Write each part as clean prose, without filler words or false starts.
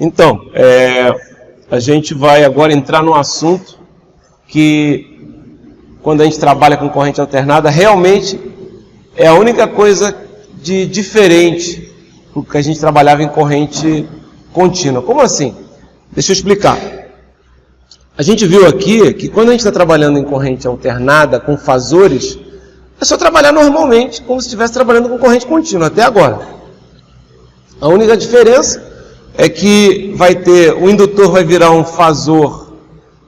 Então, a gente vai agora entrar num assunto que, quando a gente trabalha com corrente alternada, realmente é a única coisa de diferente do que a gente trabalhava em corrente contínua. Como assim? Deixa eu explicar. A gente viu aqui que quando a gente está trabalhando em corrente alternada, com fasores, é só trabalhar normalmente, como se estivesse trabalhando com corrente contínua, até agora. A única diferença é que o indutor vai virar um fasor,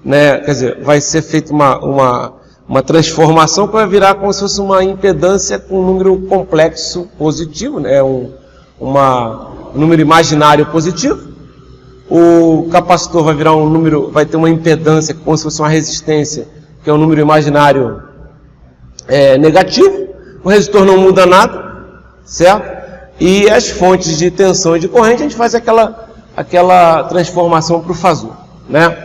né? Quer dizer, vai ser feita uma transformação que vai virar como se fosse uma impedância com um número complexo positivo, né? Um número imaginário positivo. O capacitor vai virar vai ter uma impedância como se fosse uma resistência, que é um número imaginário negativo. O resistor não muda nada, certo? E as fontes de tensão e de corrente, a gente faz aquela transformação para o fasor, né?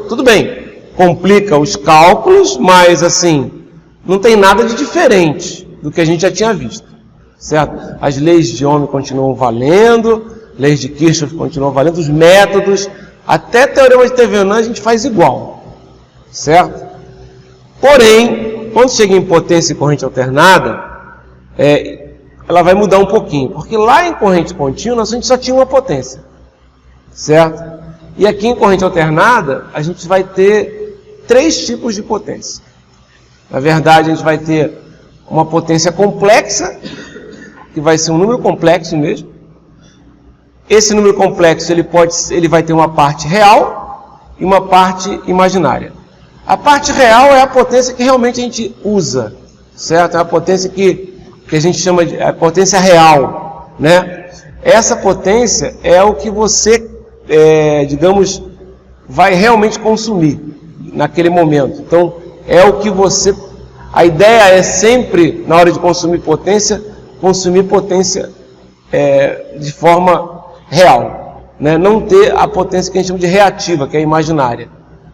Tudo bem, complica os cálculos, mas assim, não tem nada de diferente do que a gente já tinha visto, certo? As leis de Ohm continuam valendo, leis de Kirchhoff continuam valendo, os métodos, até teorema de Thevenin a gente faz igual, certo? Porém, quando chega em potência e corrente alternada, ela vai mudar um pouquinho, porque lá em corrente contínua a gente só tinha uma potência, certo? E aqui em corrente alternada a gente vai ter 3 tipos de potência. Na verdade, a gente vai ter uma potência complexa, que vai ser um número complexo mesmo. Esse número complexo ele vai ter uma parte real e uma parte imaginária. A parte real é a potência que realmente a gente usa, certo? É a potência que a gente chama de potência real, né? Essa potência é o que você, digamos, vai realmente consumir naquele momento. Então, é o que você... A ideia é sempre, na hora de consumir potência de forma real, né? Não ter a potência que a gente chama de reativa, que é imaginária,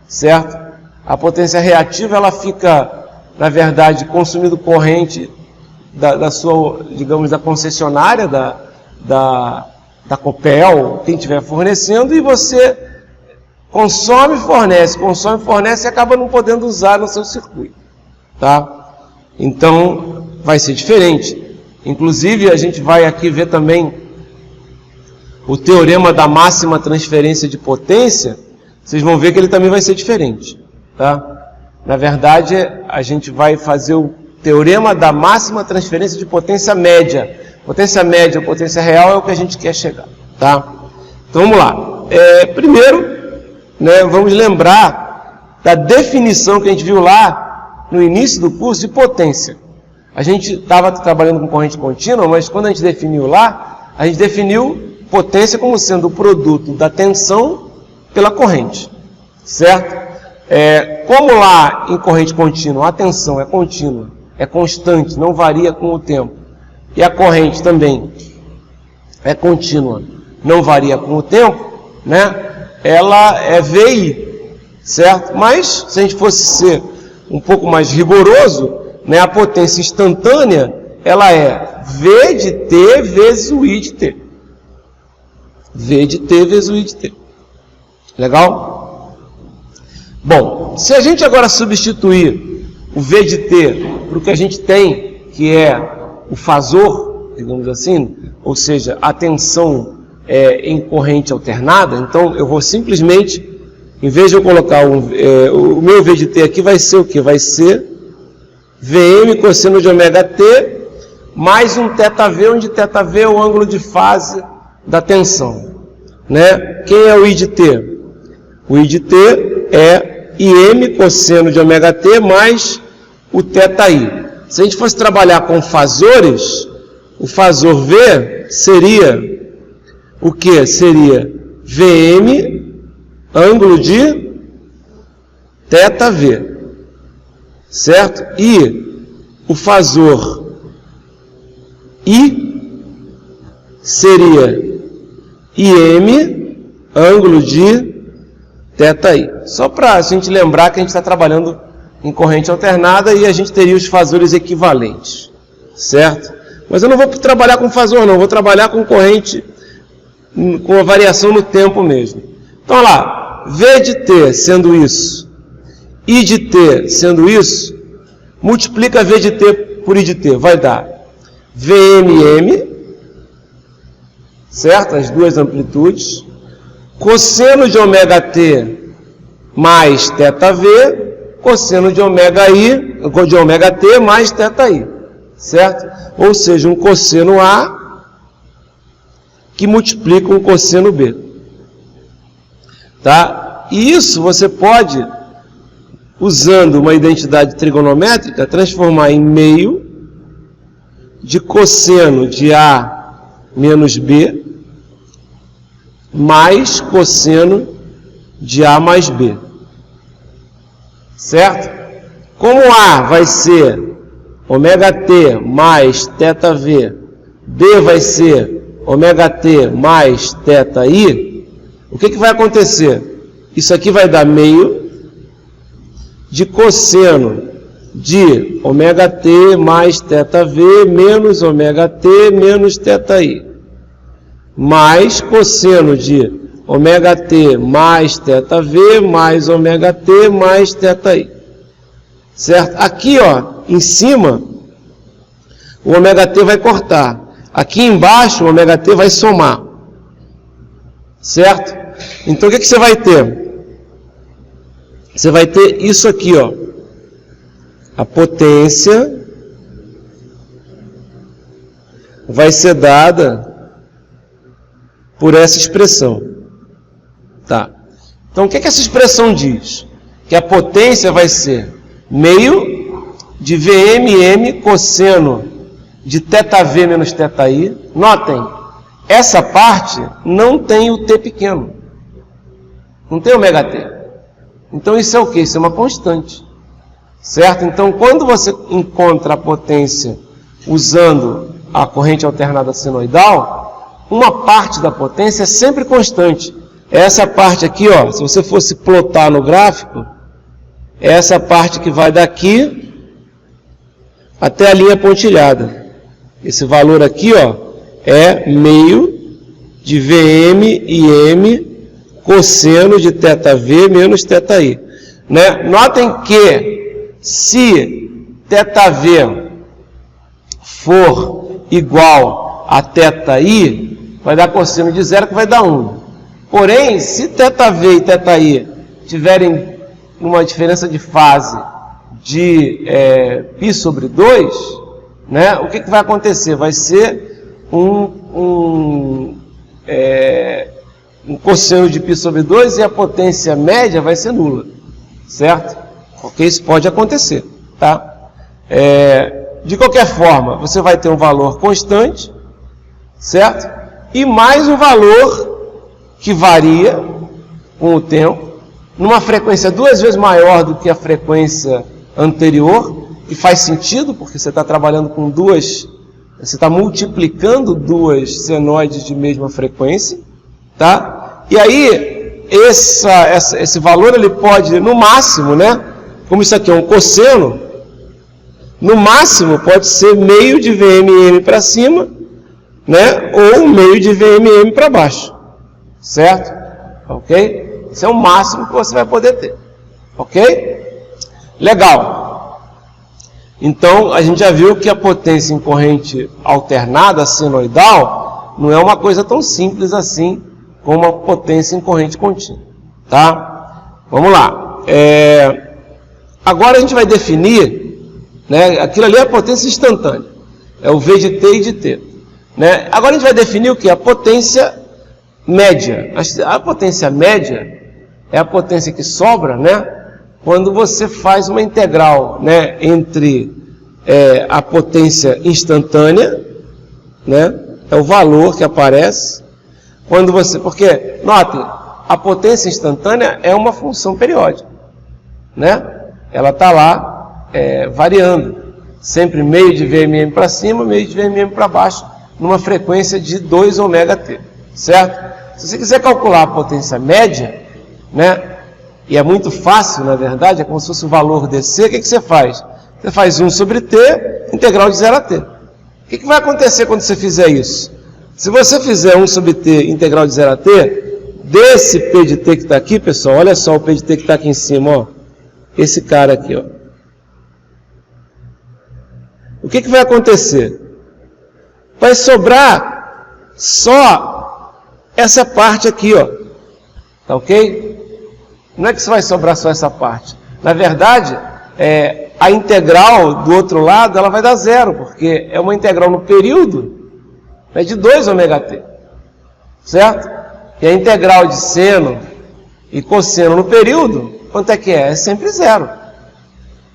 certo? A potência reativa, ela fica, na verdade, consumindo corrente da sua, digamos, da concessionária, da Copel, quem estiver fornecendo, e você consome, fornece e acaba não podendo usar no seu circuito, tá? Então, vai ser diferente. Inclusive, a gente vai aqui ver também o teorema da máxima transferência de potência. Vocês vão ver que ele também vai ser diferente, tá? Na verdade, a gente vai fazer o teorema da máxima transferência de potência média. Potência média ou potência real é o que a gente quer chegar, tá? Então vamos lá. Primeiro, né, vamos lembrar da definição que a gente viu lá no início do curso de potência. A gente estava trabalhando com corrente contínua, mas quando a gente definiu lá, a gente definiu potência como sendo o produto da tensão pela corrente, certo? Como lá em corrente contínua a tensão é contínua, é constante, não varia com o tempo, e a corrente também é contínua, não varia com o tempo, né? Ela é VI, certo? Mas, se a gente fosse ser um pouco mais rigoroso, né, a potência instantânea, ela é V de T vezes o I de T. V de T vezes o I de T. Legal? Bom, se a gente agora substituir o V de T para o que a gente tem, que é o fasor, digamos assim, ou seja, a tensão em corrente alternada, então eu vou simplesmente, em vez de eu colocar o meu V de T aqui, vai ser o quê? Vai ser Vm cosseno de ômega T mais um θV, onde θV é o ângulo de fase da tensão, né? Quem é o I de T? O I de T é Im cosseno de ômega T mais o θI. Se a gente fosse trabalhar com fasores, o fasor V seria o que? Seria Vm ângulo de θV, certo? E o fasor I seria Im ângulo de θI. Só para a gente lembrar que a gente está trabalhando em corrente alternada e a gente teria os fasores equivalentes, certo? Mas eu não vou trabalhar com fasor, não, vou trabalhar com corrente com a variação no tempo mesmo. Então, olha lá, V de t sendo isso, I de t sendo isso, multiplica V de t por I de t, vai dar VMM, certo? As duas amplitudes, cosseno de ômega t mais θv, cosseno de ômega t mais θi, certo? Ou seja, um cosseno A que multiplica um cosseno B. Tá? E isso você pode, usando uma identidade trigonométrica, transformar em meio de cosseno de A menos B mais cosseno de A mais B. Certo? Como A vai ser ômega t mais θv, B vai ser ômega t mais θi, o que vai acontecer? Isso aqui vai dar meio de cosseno de ômega t mais θv menos ômega t menos θi, mais cosseno de ômega t mais θv mais ômega t mais θi. Certo? Aqui, ó, em cima, o ômega t vai cortar. Aqui embaixo, o ômega t vai somar. Certo? Então, o que você vai ter? Você vai ter isso aqui, ó. A potência vai ser dada por essa expressão. Tá. Então, o que essa expressão diz? Que a potência vai ser meio de VMM cosseno de θv menos θi. Notem, essa parte não tem o t pequeno. Não tem ômega t. Então, isso é o quê? Isso é uma constante. Certo? Então, quando você encontra a potência usando a corrente alternada senoidal, uma parte da potência é sempre constante. Essa parte aqui, ó, se você fosse plotar no gráfico, é essa parte que vai daqui até a linha pontilhada. Esse valor aqui, ó, é meio de VM e M cosseno de θv menos θi. Né? Notem que se θv for igual a θi, vai dar cosseno de zero, que vai dar 1. Porém, se θv e θi tiverem uma diferença de fase de π sobre 2, né, o que vai acontecer? Vai ser um cosseno de π sobre 2 e a potência média vai ser nula. Certo? Porque isso pode acontecer. Tá? De qualquer forma, você vai ter um valor constante, certo? E mais um valor que varia com o tempo, numa frequência 2 vezes maior do que a frequência anterior, que faz sentido, porque você está trabalhando com você está multiplicando duas senoides de mesma frequência, tá? E aí, esse valor, ele pode, no máximo, né? Como isso aqui é um cosseno, no máximo pode ser meio de VMM para cima, né? Ou meio de VMM para baixo. Certo? Ok? Esse é o máximo que você vai poder ter. Ok? Legal. Então, a gente já viu que a potência em corrente alternada, senoidal, não é uma coisa tão simples assim como a potência em corrente contínua. Tá? Vamos lá. Agora a gente vai definir, né, aquilo ali é a potência instantânea. É o V de t e de t. Né? Agora a gente vai definir o que? A potência média. A potência média é a potência que sobra, né, quando você faz uma integral, né, entre a potência instantânea, né, é o valor que aparece, quando você, porque, notem, a potência instantânea é uma função periódica, né, ela está lá variando, sempre meio de VMM para cima, meio de VMM para baixo, numa frequência de 2 ômega-t, certo? Se você quiser calcular a potência média, né, e é muito fácil, na verdade, é como se fosse o valor dc, o que você faz? Você faz 1 sobre t, integral de 0 a t. O que vai acontecer quando você fizer isso? Se você fizer 1 sobre t integral de 0 a t, desse p de t que está aqui, pessoal, olha só o p de t que está aqui em cima, ó. Esse cara aqui, ó. O que vai acontecer? Vai sobrar só essa parte aqui, ó. Tá ok? Não é que vai sobrar só essa parte. Na verdade, a integral do outro lado, ela vai dar 0, porque é uma integral no período, né, de 2 ômega t. Certo? E a integral de seno e cosseno no período, quanto é que é? É sempre 0.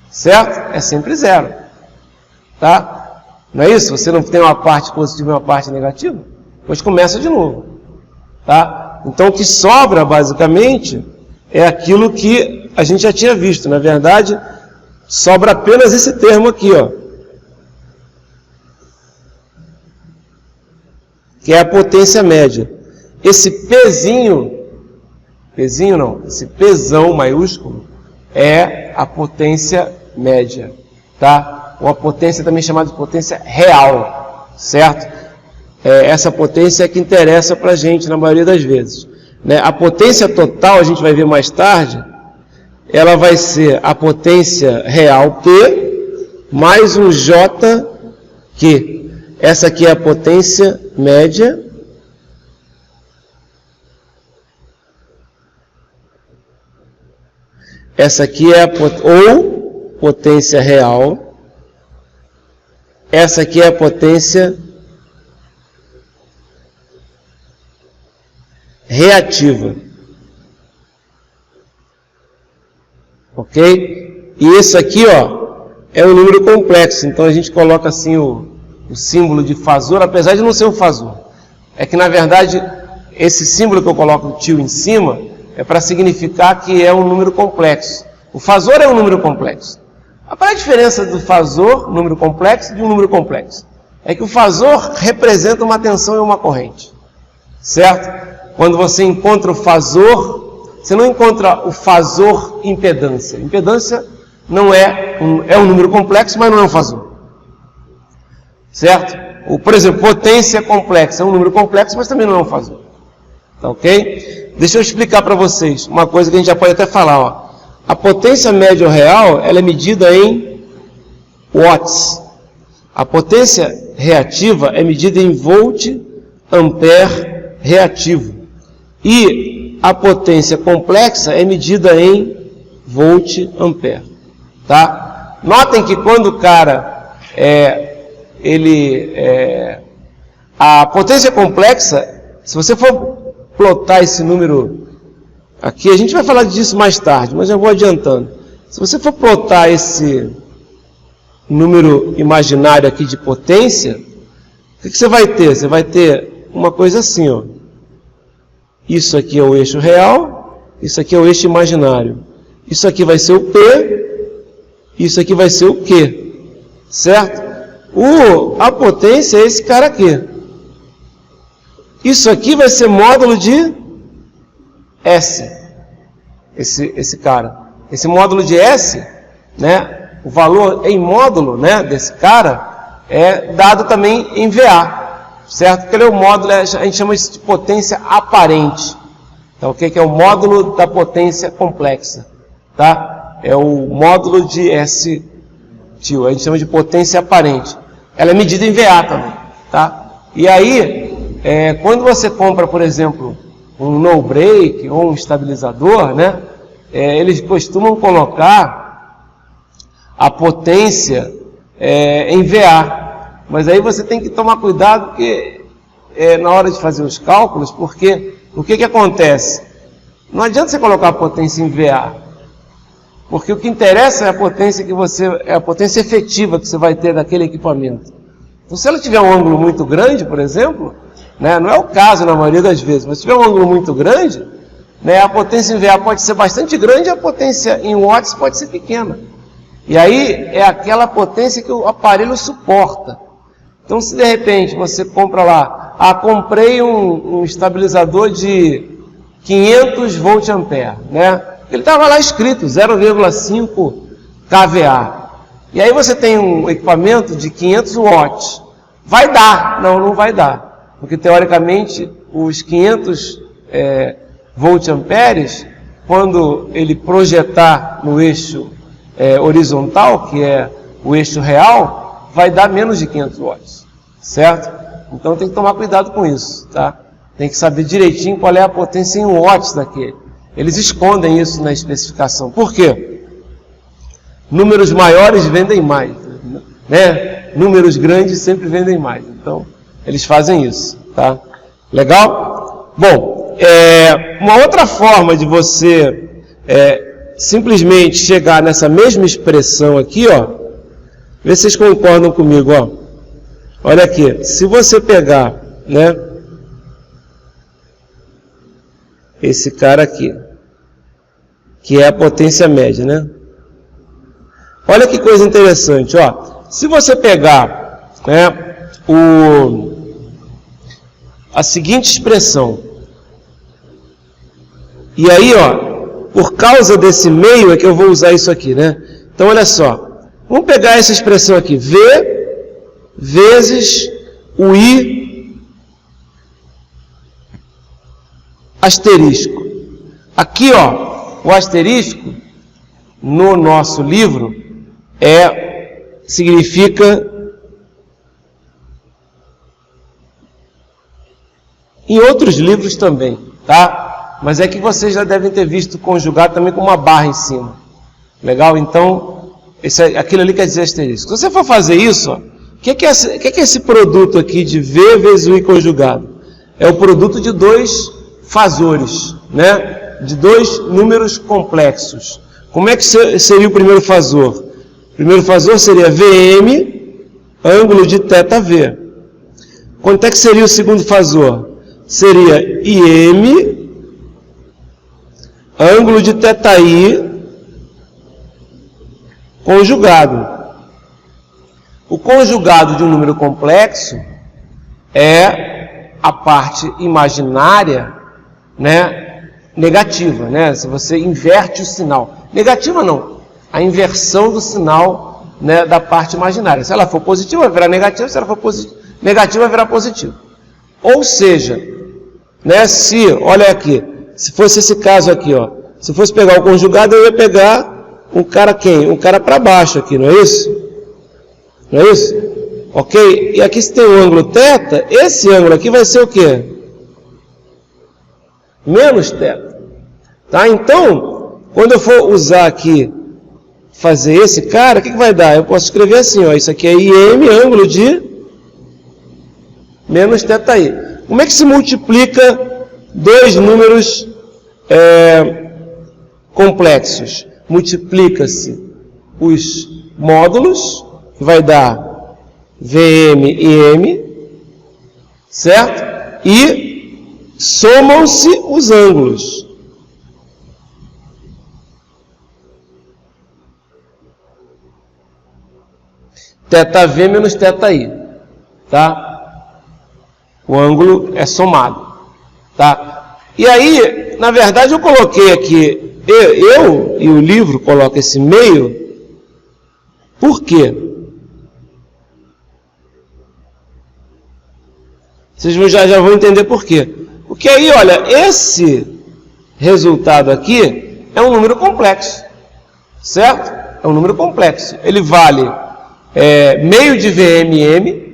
Certo? É sempre 0. Tá? Não é isso? Você não tem uma parte positiva e uma parte negativa? Pois começa de novo. Tá? Então o que sobra, basicamente, é aquilo que a gente já tinha visto. Na verdade, sobra apenas esse termo aqui, ó. Que é a potência média. Esse pezinho não, esse pezão maiúsculo é a potência média, tá? Ou a potência também chamada de potência real, certo? Essa potência é que interessa para a gente na maioria das vezes, né? A potência total, a gente vai ver mais tarde, ela vai ser a potência real P mais um J Q. Essa aqui é a potência média. Essa aqui é a potência real. Essa aqui é a potência reativa. Ok? E isso aqui, ó, é um número complexo. Então a gente coloca assim o símbolo de fasor, apesar de não ser um fasor. É que na verdade esse símbolo que eu coloco o tio em cima é para significar que é um número complexo. O fasor é um número complexo. Qual é a diferença do fasor, número complexo, de um número complexo? É que o fasor representa uma tensão e uma corrente. Certo? Quando você encontra o fasor, você não encontra o fasor impedância. Impedância não é um número complexo, mas não é um fasor. Certo? Por exemplo, potência complexa é um número complexo, mas também não é um fasor. Tá ok? Deixa eu explicar para vocês uma coisa que a gente já pode até falar, ó. A potência média ou real, ela é medida em watts. A potência reativa é medida em volt, ampere reativo. E a potência complexa é medida em volt, ampere. Tá? Notem que quando o cara, a potência complexa, se você for plotar esse número aqui, a gente vai falar disso mais tarde, mas eu vou adiantando. Se você for plotar esse número imaginário aqui de potência, o que você vai ter? Você vai ter uma coisa assim, ó. Isso aqui é o eixo real, isso aqui é o eixo imaginário. Isso aqui vai ser o P, isso aqui vai ser o Q. Certo? A potência é esse cara aqui. Isso aqui vai ser módulo de S. Esse cara. Esse módulo de S, né, o valor em módulo, né, desse cara é dado também em VA. Certo? Porque ele é o módulo, a gente chama isso de potência aparente. Então, o que é o módulo da potência complexa? Tá? É o módulo de S, a gente chama de potência aparente. Ela é medida em VA também. Tá? E aí, quando você compra, por exemplo, um no-break ou um estabilizador, né, eles costumam colocar a potência em VA. Mas aí você tem que tomar cuidado porque, na hora de fazer os cálculos, porque o que acontece? Não adianta você colocar a potência em VA, porque o que interessa é a potência a potência efetiva que você vai ter daquele equipamento. Então, se ela tiver um ângulo muito grande, por exemplo, né, não é o caso na maioria das vezes, mas se tiver um ângulo muito grande, né, a potência em VA pode ser bastante grande e a potência em watts pode ser pequena. E aí é aquela potência que o aparelho suporta. Então, se de repente você compra lá, comprei um estabilizador de 500 volt-ampere, né? Ele estava lá escrito 0,5 kVA. E aí você tem um equipamento de 500 watts. Vai dar? Não vai dar. Porque, teoricamente, os 500 volt-amperes, quando ele projetar no eixo horizontal, que é o eixo real, vai dar menos de 500 watts, certo? Então tem que tomar cuidado com isso, tá? Tem que saber direitinho qual é a potência em watts daquele. Eles escondem isso na especificação. Por quê? Números maiores vendem mais, né? Números grandes sempre vendem mais. Então, eles fazem isso, tá? Legal? Bom, uma outra forma de você simplesmente chegar nessa mesma expressão aqui, ó, vê se vocês concordam comigo, ó. Olha aqui, se você pegar, né, esse cara aqui, que é a potência média, né? Olha que coisa interessante, ó. Se você pegar, né, a seguinte expressão, e aí, ó, por causa desse meio é que eu vou usar isso aqui, né? Então, olha só, vamos pegar essa expressão aqui, V vezes o I asterisco. Aqui, ó, o asterisco no nosso livro significa, em outros livros também, tá? Mas é que vocês já devem ter visto conjugado também com uma barra em cima. Legal? Então, aquilo ali quer dizer asterisco. Se você for fazer isso, ó, o que é esse produto aqui de V vezes o I conjugado? É o produto de dois fasores, né? De dois números complexos. Como é que seria o primeiro fasor? O primeiro fasor seria VM, ângulo de θV. Quanto é que seria o segundo fasor? Seria IM, ângulo de θI, conjugado. O conjugado de um número complexo é a parte imaginária, né, negativa, né? Se você inverte o sinal. Negativa não, a inversão do sinal, né, da parte imaginária. Se ela for positiva, vai virar negativa, se ela for negativa, vai virar positivo. Ou seja, né, olha aqui, se fosse esse caso aqui, ó, se fosse pegar o conjugado, eu ia pegar um cara quem? Um cara para baixo aqui, não é isso? Não é isso? Ok? E aqui se tem o ângulo θ, esse ângulo aqui vai ser o quê? Menos θ. Tá? Então, quando eu for usar aqui, fazer esse cara, o que vai dar? Eu posso escrever assim, ó, isso aqui é IM, ângulo de menos θi. Como é que se multiplica dois números complexos? Multiplica-se os módulos, que vai dar VM e M, certo? E somam-se os ângulos. θV menos θI, tá? O ângulo é somado, tá? E aí, na verdade, eu coloquei aqui, eu e o livro colocam esse meio, por quê? Vocês já vão entender por quê. Porque aí, olha, esse resultado aqui é um número complexo, certo? É um número complexo. Ele vale meio de VMM,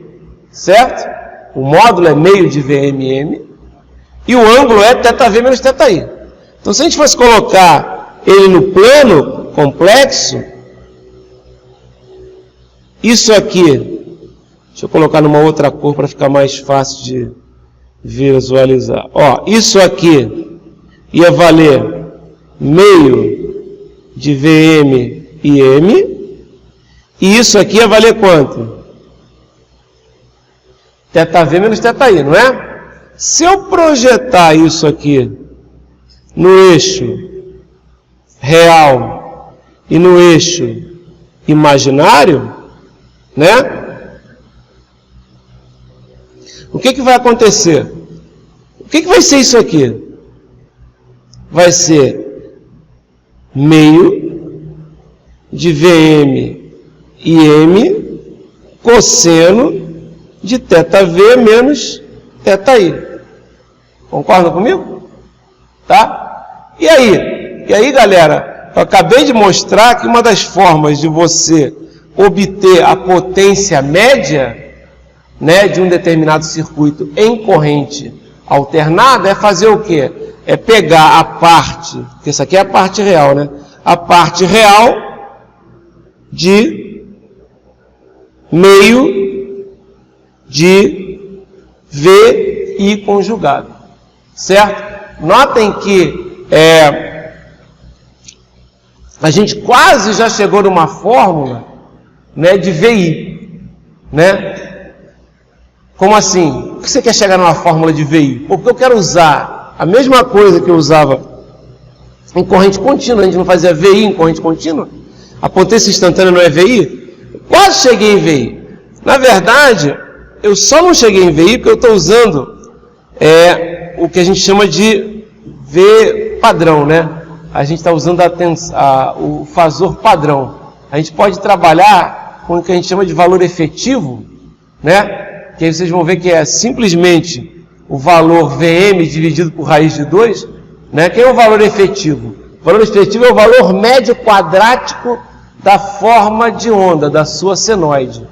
certo? O módulo é meio de VMM e o ângulo é θV menos θI. Então, se a gente fosse colocar ele no plano complexo, isso aqui, deixa eu colocar numa outra cor para ficar mais fácil de visualizar. Ó, isso aqui ia valer meio de VM e M, e isso aqui ia valer quanto? θV menos θI, não é? Se eu projetar isso aqui no eixo real e no eixo imaginário, né? O que vai acontecer? O que vai ser isso aqui? Vai ser meio de VM e M cosseno de θV menos θi. Concordam comigo? Tá? E aí, galera, eu acabei de mostrar que uma das formas de você obter a potência média, né, de um determinado circuito em corrente alternada é fazer o quê? É pegar a parte, porque isso aqui é a parte real, né? A parte real de meio de VI conjugado, certo? Notem que a gente quase já chegou numa fórmula, né, de VI, né? Como assim? Por que você quer chegar numa fórmula de VI? Porque eu quero usar a mesma coisa que eu usava em corrente contínua. A gente não fazia VI em corrente contínua? A potência instantânea não é VI? Eu quase cheguei em VI. Na verdade, eu só não cheguei em VI porque eu estou usando o que a gente chama de V padrão, né? A gente está usando o fasor padrão. A gente pode trabalhar com o que a gente chama de valor efetivo, né? Que aí vocês vão ver que é simplesmente o valor Vm dividido por raiz de 2, né? Que é o valor efetivo? O valor efetivo é o valor médio quadrático da forma de onda, da sua senoide.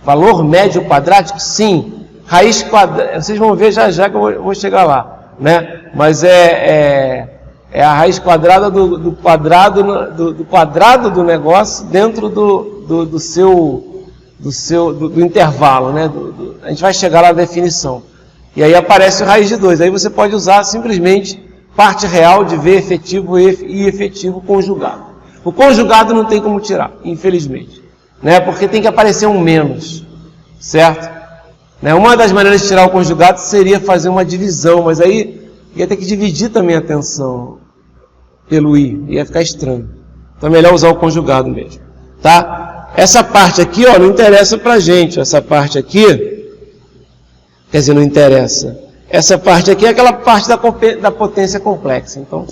Valor médio quadrático, sim. Raiz quadrada, vocês vão ver já que eu vou chegar lá, né? Mas é a raiz quadrada do quadrado do negócio dentro do intervalo, né? A gente vai chegar lá na definição. E aí aparece o raiz de 2. Aí você pode usar simplesmente parte real de V efetivo e efetivo conjugado. O conjugado não tem como tirar, infelizmente, né? Porque tem que aparecer um menos, certo? Né? Uma das maneiras de tirar o conjugado seria fazer uma divisão, mas aí ia ter que dividir também a tensão pelo I, ia ficar estranho. Então é melhor usar o conjugado mesmo, tá? Essa parte aqui, ó, não interessa pra gente. Essa parte aqui, quer dizer, não interessa. Essa parte aqui é aquela parte da potência complexa. Então,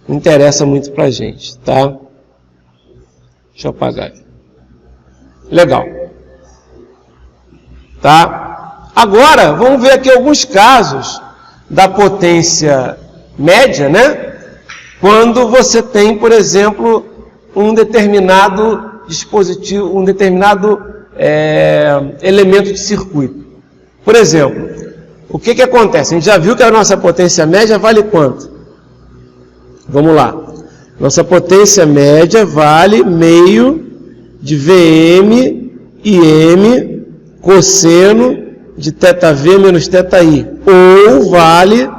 não interessa muito pra gente, tá? Deixa eu apagar aqui. Legal. Tá? Agora, vamos ver aqui alguns casos da potência média, né? Quando você tem, por exemplo, um determinado dispositivo, um determinado elemento de circuito. Por exemplo, o que acontece? A gente já viu que a nossa potência média vale quanto? Vamos lá. Nossa potência média vale meio de Vm e M cosseno de θV menos θI. Ou vale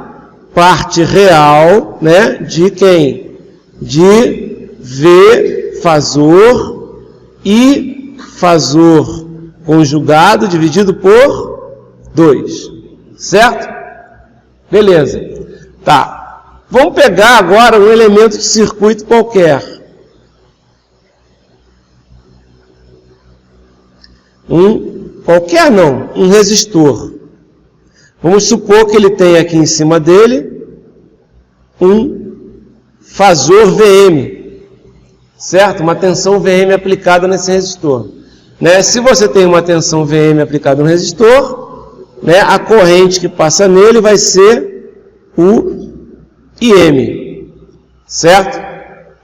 parte real, né, de quem? De V fasor e fasor conjugado dividido por 2. Certo? Beleza. Tá. Vamos pegar agora um elemento de circuito qualquer. Qualquer não, um resistor. Vamos supor que ele tem aqui em cima dele um fasor Vm, certo? Uma tensão Vm aplicada nesse resistor. Né? Se você tem uma tensão Vm aplicada no resistor, né, a corrente que passa nele vai ser o Im, certo?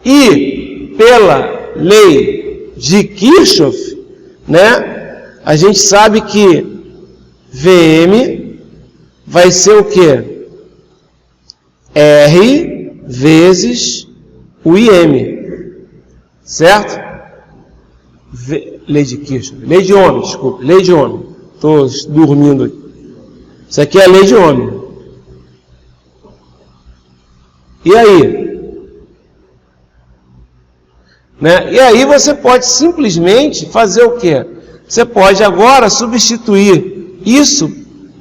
E pela lei de Kirchhoff, né, a gente sabe que Vm vai ser o quê? R vezes o Im, certo? Lei de Kirchhoff, lei de Ohm, desculpa, lei de Ohm. Estou dormindo aqui. Isso aqui é a lei de Ohm. E aí? Né? E aí você pode simplesmente fazer o quê? Você pode agora substituir isso,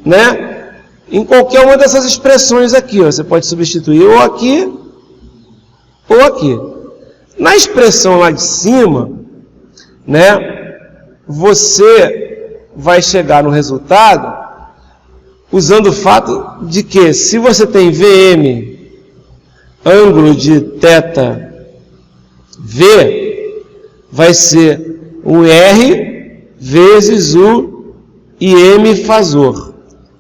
né, em qualquer uma dessas expressões aqui. Ó. Você pode substituir ou aqui, ou aqui. Na expressão lá de cima, né, você vai chegar no resultado usando o fato de que se você tem Vm, ângulo de θ V, vai ser o R vezes o Im fasor,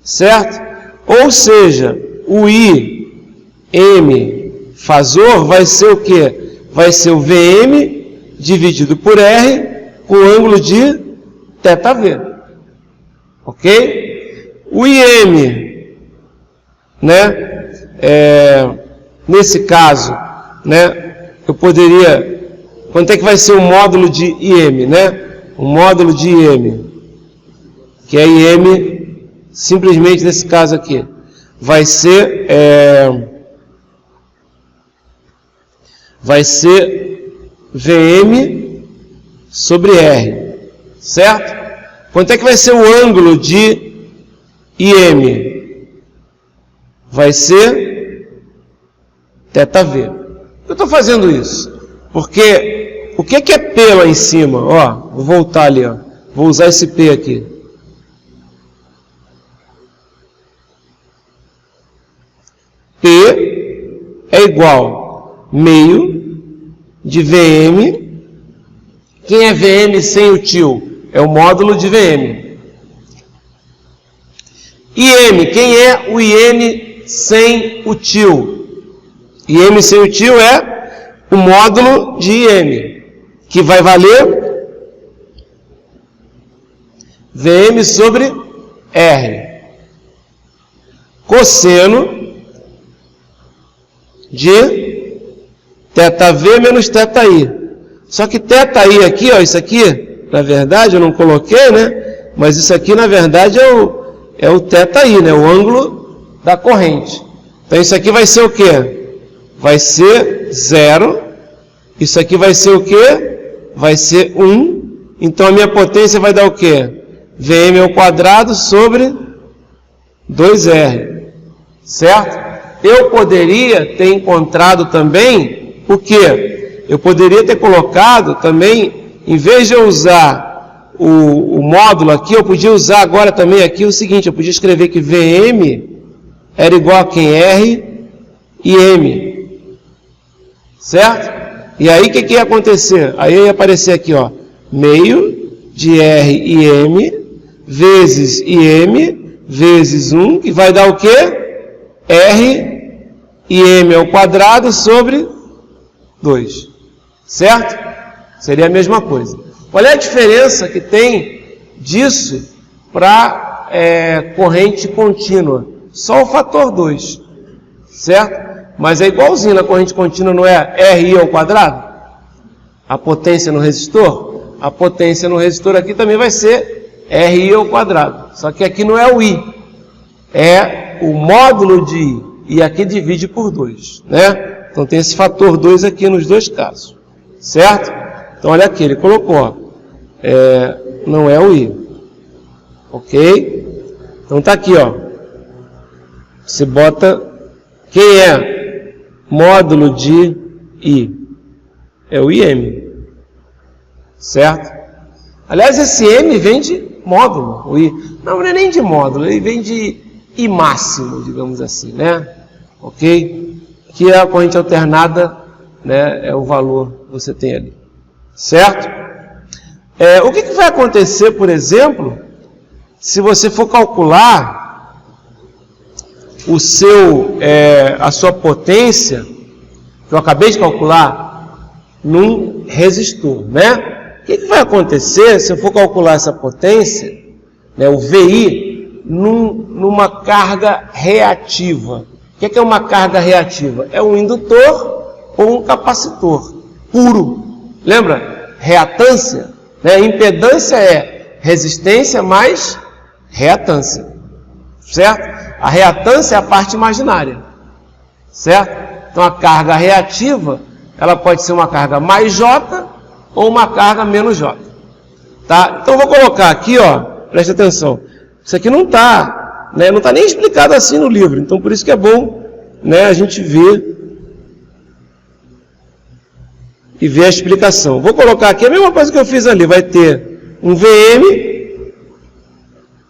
certo? Ou seja, o IM fazor vai ser o quê? Vai ser o VM dividido por R com ângulo de θV. Ok? O IM, né? Nesse caso, né? Eu poderia... Quanto é que vai ser o módulo de IM, né? O módulo de IM, que é IM, simplesmente nesse caso aqui, vai ser VM sobre R, certo? Quanto é que vai ser o ângulo de IM? Vai ser θV. Eu estou fazendo isso porque o que é P lá em cima? Ó, vou voltar ali, ó. Vou usar esse P aqui. P é igual meio de VM. Quem é VM sem o tio? É o módulo de VM. IM, quem é o IM sem o tio? IM sem o tio é o módulo de IM, que vai valer VM sobre R. Cosseno de θV menos θI. Só que θI aqui, ó, isso aqui, na verdade, eu não coloquei, né? Mas isso aqui, na verdade, é o θI, né? O ângulo da corrente. Então, isso aqui vai ser o quê? Vai ser 0. Isso aqui vai ser o quê? Vai ser 1. Então, a minha potência vai dar o quê? VM ao quadrado sobre 2R. Certo? Eu poderia ter encontrado também o quê? Eu poderia ter colocado também, em vez de eu usar o módulo aqui, eu podia usar agora também aqui o seguinte, eu podia escrever que VM era igual a quem? R e M. Certo? E aí o que ia acontecer? Aí ia aparecer aqui, ó, meio de R e M vezes IM vezes 1, que vai dar o quê? R e M ao quadrado sobre 2. Certo? Seria a mesma coisa. Qual é a diferença que tem disso para corrente contínua? Só o fator 2. Certo? Mas é igualzinho na corrente contínua, não é RI ao quadrado? A potência no resistor? A potência no resistor aqui também vai ser RI ao quadrado. Só que aqui não é o I. É o módulo de I. E aqui divide por 2. Né? Então tem esse fator 2 aqui nos dois casos. Certo? Então olha aqui, ele colocou. Ó, não é o I. Ok? Então tá aqui, ó. Você bota... Quem é módulo de I? É o IM. Certo? Aliás, esse M vem de módulo. O I. Não é nem de módulo, ele vem de I máximo, digamos assim, né? Ok? Que é a corrente alternada, né? É o valor que você tem ali. Certo? O que vai acontecer, por exemplo, se você for calcular a sua potência, que eu acabei de calcular, num resistor, né? O que vai acontecer se eu for calcular essa potência, né, o VI, numa carga reativa? O que é uma carga reativa? É um indutor ou um capacitor puro. Lembra? Reatância, né? Impedância é resistência mais reatância. Certo? A reatância é a parte imaginária. Certo? Então a carga reativa, ela pode ser uma carga mais J ou uma carga menos J. Tá? Então eu vou colocar aqui, ó, preste atenção. Isso aqui não está, né, não está nem explicado assim no livro. Então por isso que é bom, né, a gente ver e ver a explicação. Vou colocar aqui a mesma coisa que eu fiz ali. Vai ter um VM,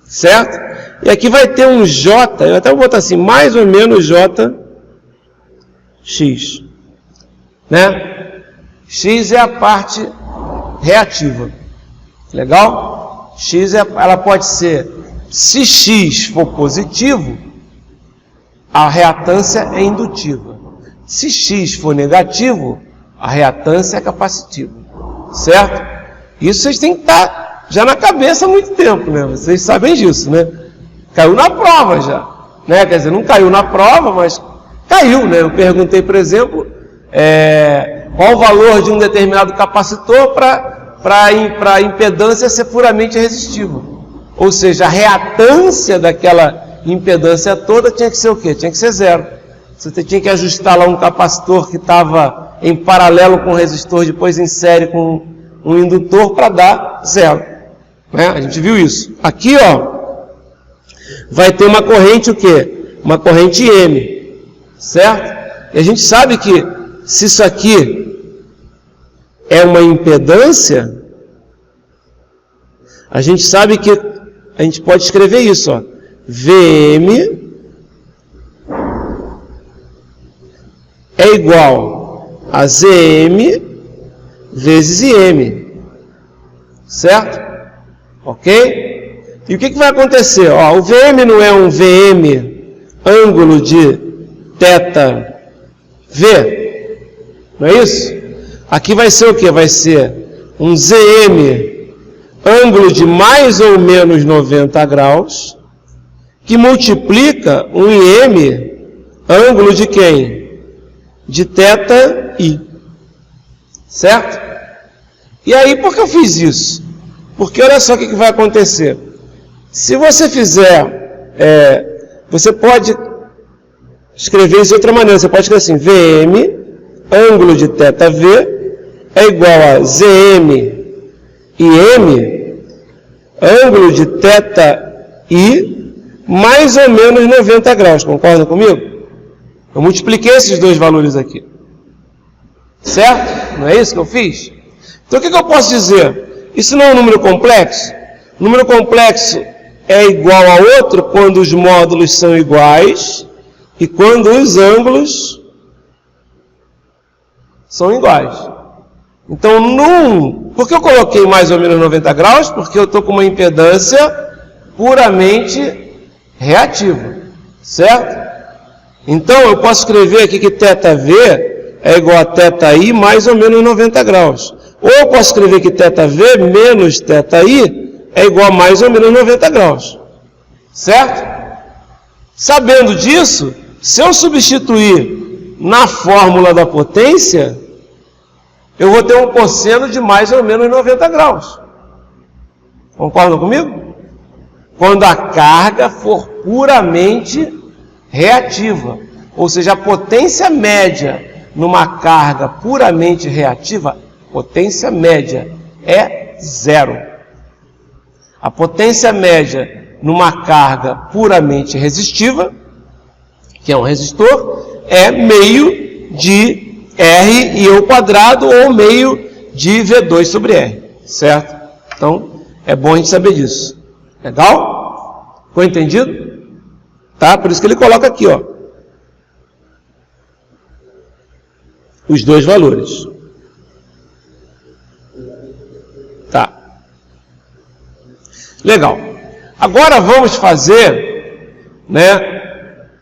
certo? E aqui vai ter um J, eu até vou botar assim, mais ou menos X. Né? X é a parte reativa. Legal? X ela pode ser Se X for positivo, a reatância é indutiva. Se X for negativo, a reatância é capacitiva. Certo? Isso vocês têm que estar já na cabeça há muito tempo, né? Vocês sabem disso, né? Caiu na prova já, né? Quer dizer, não caiu na prova, mas caiu, né? Eu perguntei, por exemplo, qual o valor de um determinado capacitor para a impedância ser puramente resistiva. Ou seja, a reatância daquela impedância toda tinha que ser o quê? Tinha que ser zero. Você tinha que ajustar lá um capacitor que estava em paralelo com o resistor, depois em série com um indutor para dar zero. Né? A gente viu isso. Aqui, ó, vai ter uma corrente o quê? Uma corrente M, certo? E a gente sabe que se isso aqui é uma impedância, a gente sabe que a gente pode escrever isso, ó. VM é igual a ZM vezes IM, certo? Ok? E o que vai acontecer? Ó, o VM não é um VM ângulo de θ V, não é isso? Aqui vai ser o que? Vai ser um ZM ângulo de mais ou menos 90 graus, que multiplica um IM ângulo de quem? De θI. Certo? E aí, por que eu fiz isso? Porque olha só o que vai acontecer. Se você fizer, você pode escrever isso de outra maneira. Você pode escrever assim, VM, ângulo de θV, é igual a ZM IM, ângulo de θI, mais ou menos 90 graus. Concordam comigo? Eu multipliquei esses dois valores aqui. Certo? Não é isso que eu fiz? Então o que eu posso dizer? Isso não é um número complexo? O número complexo é igual a outro quando os módulos são iguais e quando os ângulos são iguais. Então, por que eu coloquei mais ou menos 90 graus? Porque eu estou com uma impedância puramente reativa. Certo? Então, eu posso escrever aqui que θV é igual a θI mais ou menos 90 graus. Ou eu posso escrever que θV menos θI é igual a mais ou menos 90 graus. Certo? Sabendo disso, se eu substituir na fórmula da potência, eu vou ter um cosseno de mais ou menos 90 graus. Concordam comigo? Quando a carga for puramente reativa. Ou seja, a potência média numa carga puramente reativa, potência média é zero. A potência média numa carga puramente resistiva, que é um resistor, é meio de R e ao quadrado ou meio de V2 sobre R, certo? Então, é bom a gente saber disso. Legal? Ficou entendido? Tá? Por isso que ele coloca aqui, ó, os dois valores. Tá. Legal. Agora vamos fazer, né,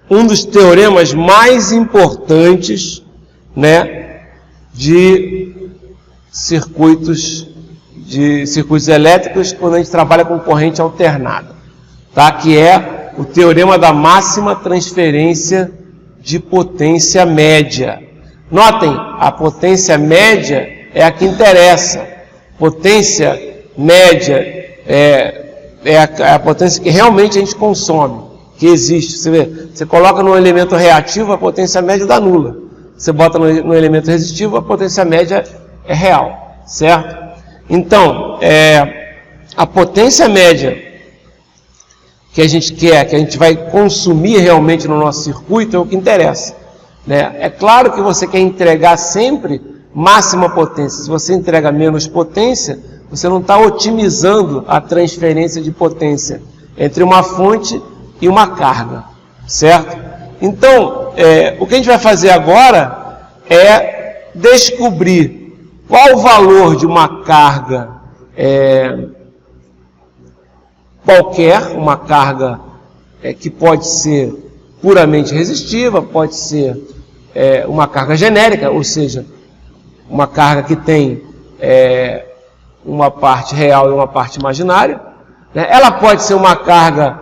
um dos teoremas mais importantes, né, de circuitos elétricos quando a gente trabalha com corrente alternada, tá? Que é o teorema da máxima transferência de potência média. Notem, a potência média é a que interessa. Potência média é a potência que realmente a gente consome, que existe. Você vê, você coloca no elemento reativo, a potência média dá nula. Você bota no elemento resistivo, a potência média é real, certo? Então, a potência média que a gente quer, que a gente vai consumir realmente no nosso circuito, é o que interessa, né? É claro que você quer entregar sempre máxima potência. Se você entrega menos potência, você não está otimizando a transferência de potência entre uma fonte e uma carga, certo? Então, o que a gente vai fazer agora é descobrir qual o valor de uma carga, qualquer, uma carga que pode ser puramente resistiva, pode ser uma carga genérica, ou seja, uma carga que tem uma parte real e uma parte imaginária, né? Ela pode ser uma carga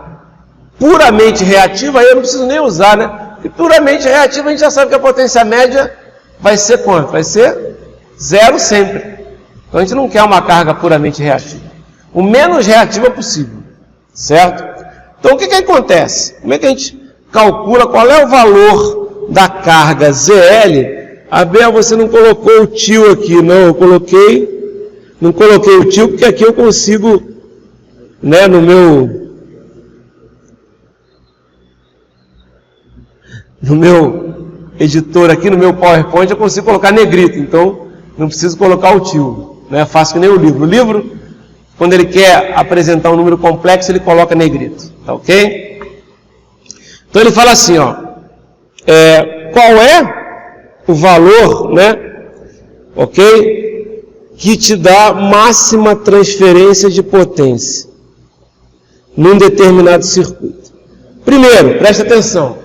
puramente reativa, aí eu não preciso nem usar, né? E puramente reativa a gente já sabe que a potência média vai ser quanto? Vai ser 0 sempre. Então a gente não quer uma carga puramente reativa. O menos reativa possível, certo? Então o que acontece? Como é que a gente calcula qual é o valor da carga ZL? Abel, você não colocou o tio aqui. Não, eu não coloquei o tio, porque aqui eu consigo, né, no meu editor aqui, no meu PowerPoint, eu consigo colocar negrito, então não preciso colocar o tio, não é fácil que nem o livro. O livro, quando ele quer apresentar um número complexo, ele coloca negrito, tá ok? Então ele fala assim, ó, qual é o valor, né, ok, que te dá máxima transferência de potência num determinado circuito. Primeiro, preste atenção,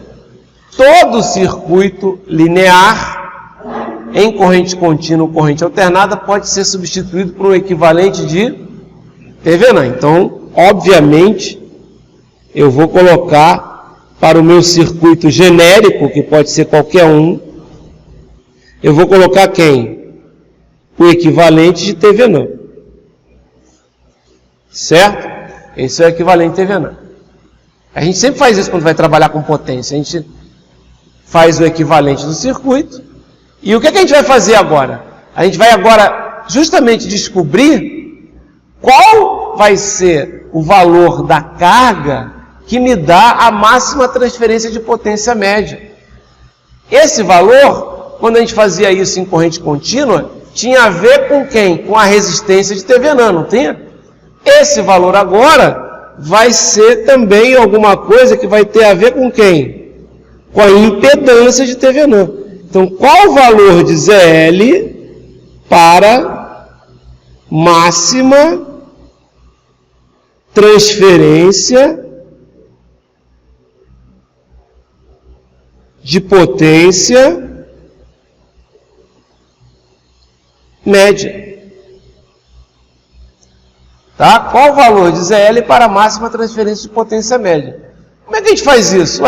todo circuito linear em corrente contínua ou corrente alternada pode ser substituído por um equivalente de Thevenin. Então, obviamente, eu vou colocar para o meu circuito genérico, que pode ser qualquer um, eu vou colocar quem? O equivalente de Thevenin. Certo? Esse é o equivalente de Thevenin. A gente sempre faz isso quando vai trabalhar com potência. A gente faz o equivalente do circuito. E o que a gente vai fazer agora? A gente vai agora justamente descobrir qual vai ser o valor da carga que me dá a máxima transferência de potência média. Esse valor, quando a gente fazia isso em corrente contínua, tinha a ver com quem? Com a resistência de Thevenin, não tinha? Esse valor agora vai ser também alguma coisa que vai ter a ver com quem? Com a impedância de Thevenin. Então, qual o valor de ZL para máxima transferência de potência média? Tá? Qual o valor de ZL para a máxima transferência de potência média? Como é que a gente faz isso?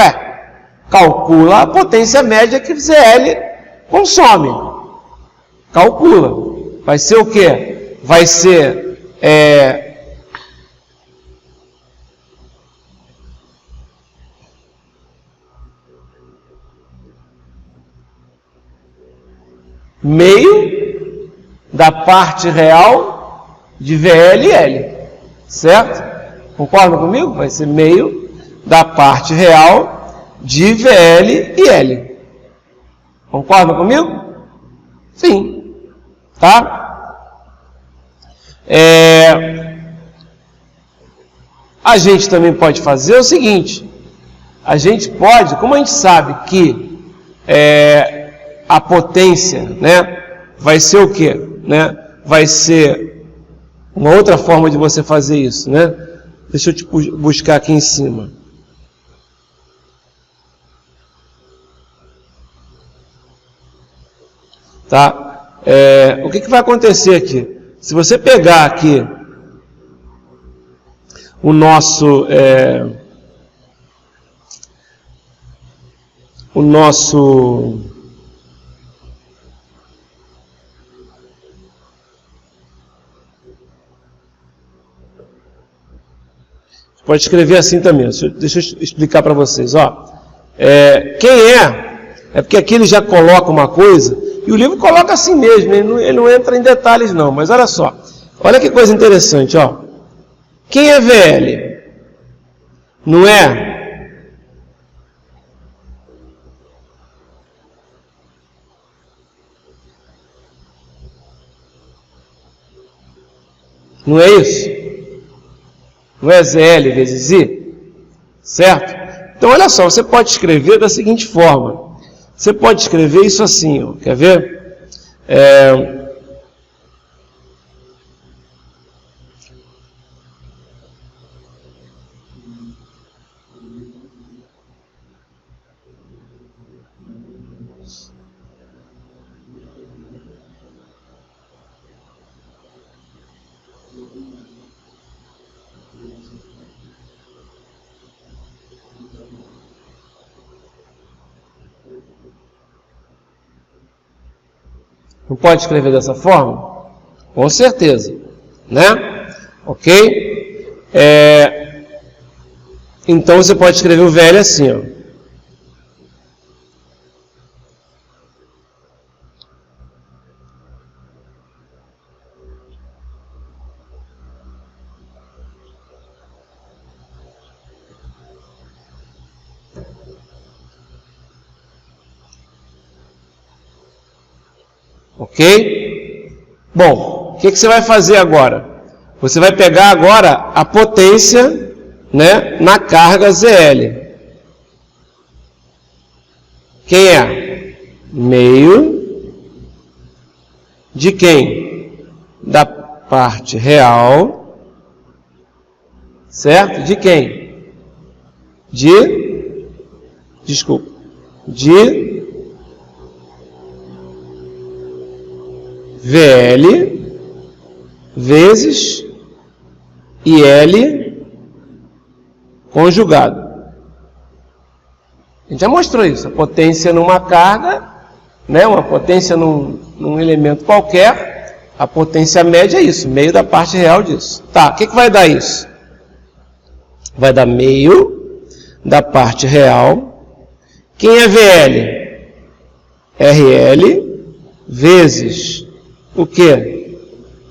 Calcula a potência média que ZL consome. Calcula. Vai ser o quê? Vai ser meio da parte real de VL e L. Certo? Concorda comigo? Vai ser meio da parte real de VL e L. Concorda comigo? Sim. Tá? A gente também pode fazer o seguinte. A gente pode, como a gente sabe que a potência, né, vai ser o quê? Né? Vai ser uma outra forma de você fazer isso, né? Deixa eu te buscar aqui em cima. Tá? O que vai acontecer aqui? Se você pegar aqui o nosso pode escrever assim também. Deixa eu explicar para vocês. Quem é porque aqui ele já coloca uma coisa, e o livro coloca assim mesmo, ele não entra em detalhes não, mas olha só. Olha que coisa interessante, ó. Quem é VL? Não é? Não é isso? Não é ZL vezes I? Certo? Então, olha só, você pode escrever da seguinte forma. Você pode escrever isso assim, ó. Quer ver? Não pode escrever dessa forma? Com certeza, né? Ok? Então você pode escrever o VL assim, ó. Ok? Bom, o que você vai fazer agora? Você vai pegar agora a potência, né, na carga ZL. Quem é? Meio de quem? Da parte real, certo? De quem? De VL vezes IL conjugado. A gente já mostrou isso. A potência numa carga, né, uma potência num elemento qualquer, a potência média é isso, meio da parte real disso. Tá, o que vai dar isso? Vai dar meio da parte real. Quem é VL? RL vezes o que?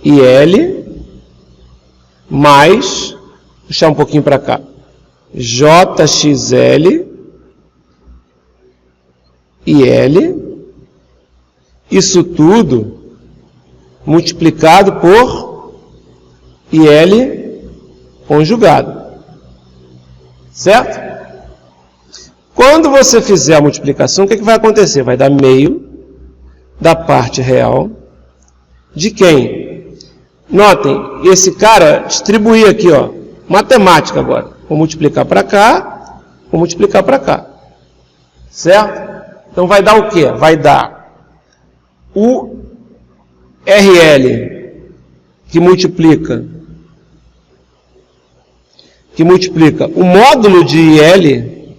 IL mais, vou puxar um pouquinho para cá, JXL IL, isso tudo multiplicado por IL conjugado, certo? Quando você fizer a multiplicação, o que vai acontecer? Vai dar meio da parte real de quem? Notem, esse cara distribuir aqui, ó, matemática agora. Vou multiplicar para cá, vou multiplicar para cá. Certo? Então vai dar o quê? Vai dar o RL que multiplica o módulo de IL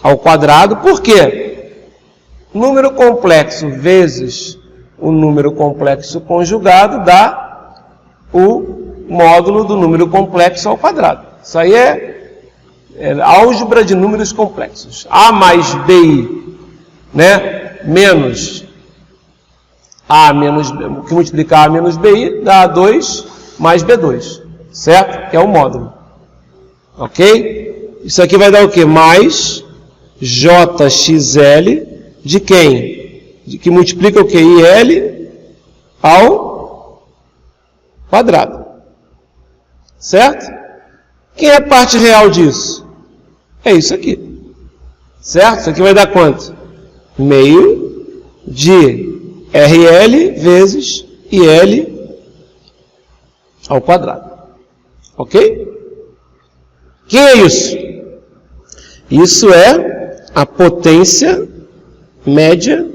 ao quadrado. Por quê? Número complexo vezes o número complexo conjugado dá o módulo do número complexo ao quadrado. Isso aí é álgebra de números complexos. A mais BI, né, menos A menos B, que multiplicar A menos BI dá A2 mais B2, certo? Que é o módulo. Ok? Isso aqui vai dar o quê? Mais JXL de quem? Que multiplica o que? IL ao quadrado. Certo? Quem é a parte real disso? É isso aqui. Certo? Isso aqui vai dar quanto? Meio de RL vezes IL ao quadrado. Ok? Quem é isso? Isso é a potência média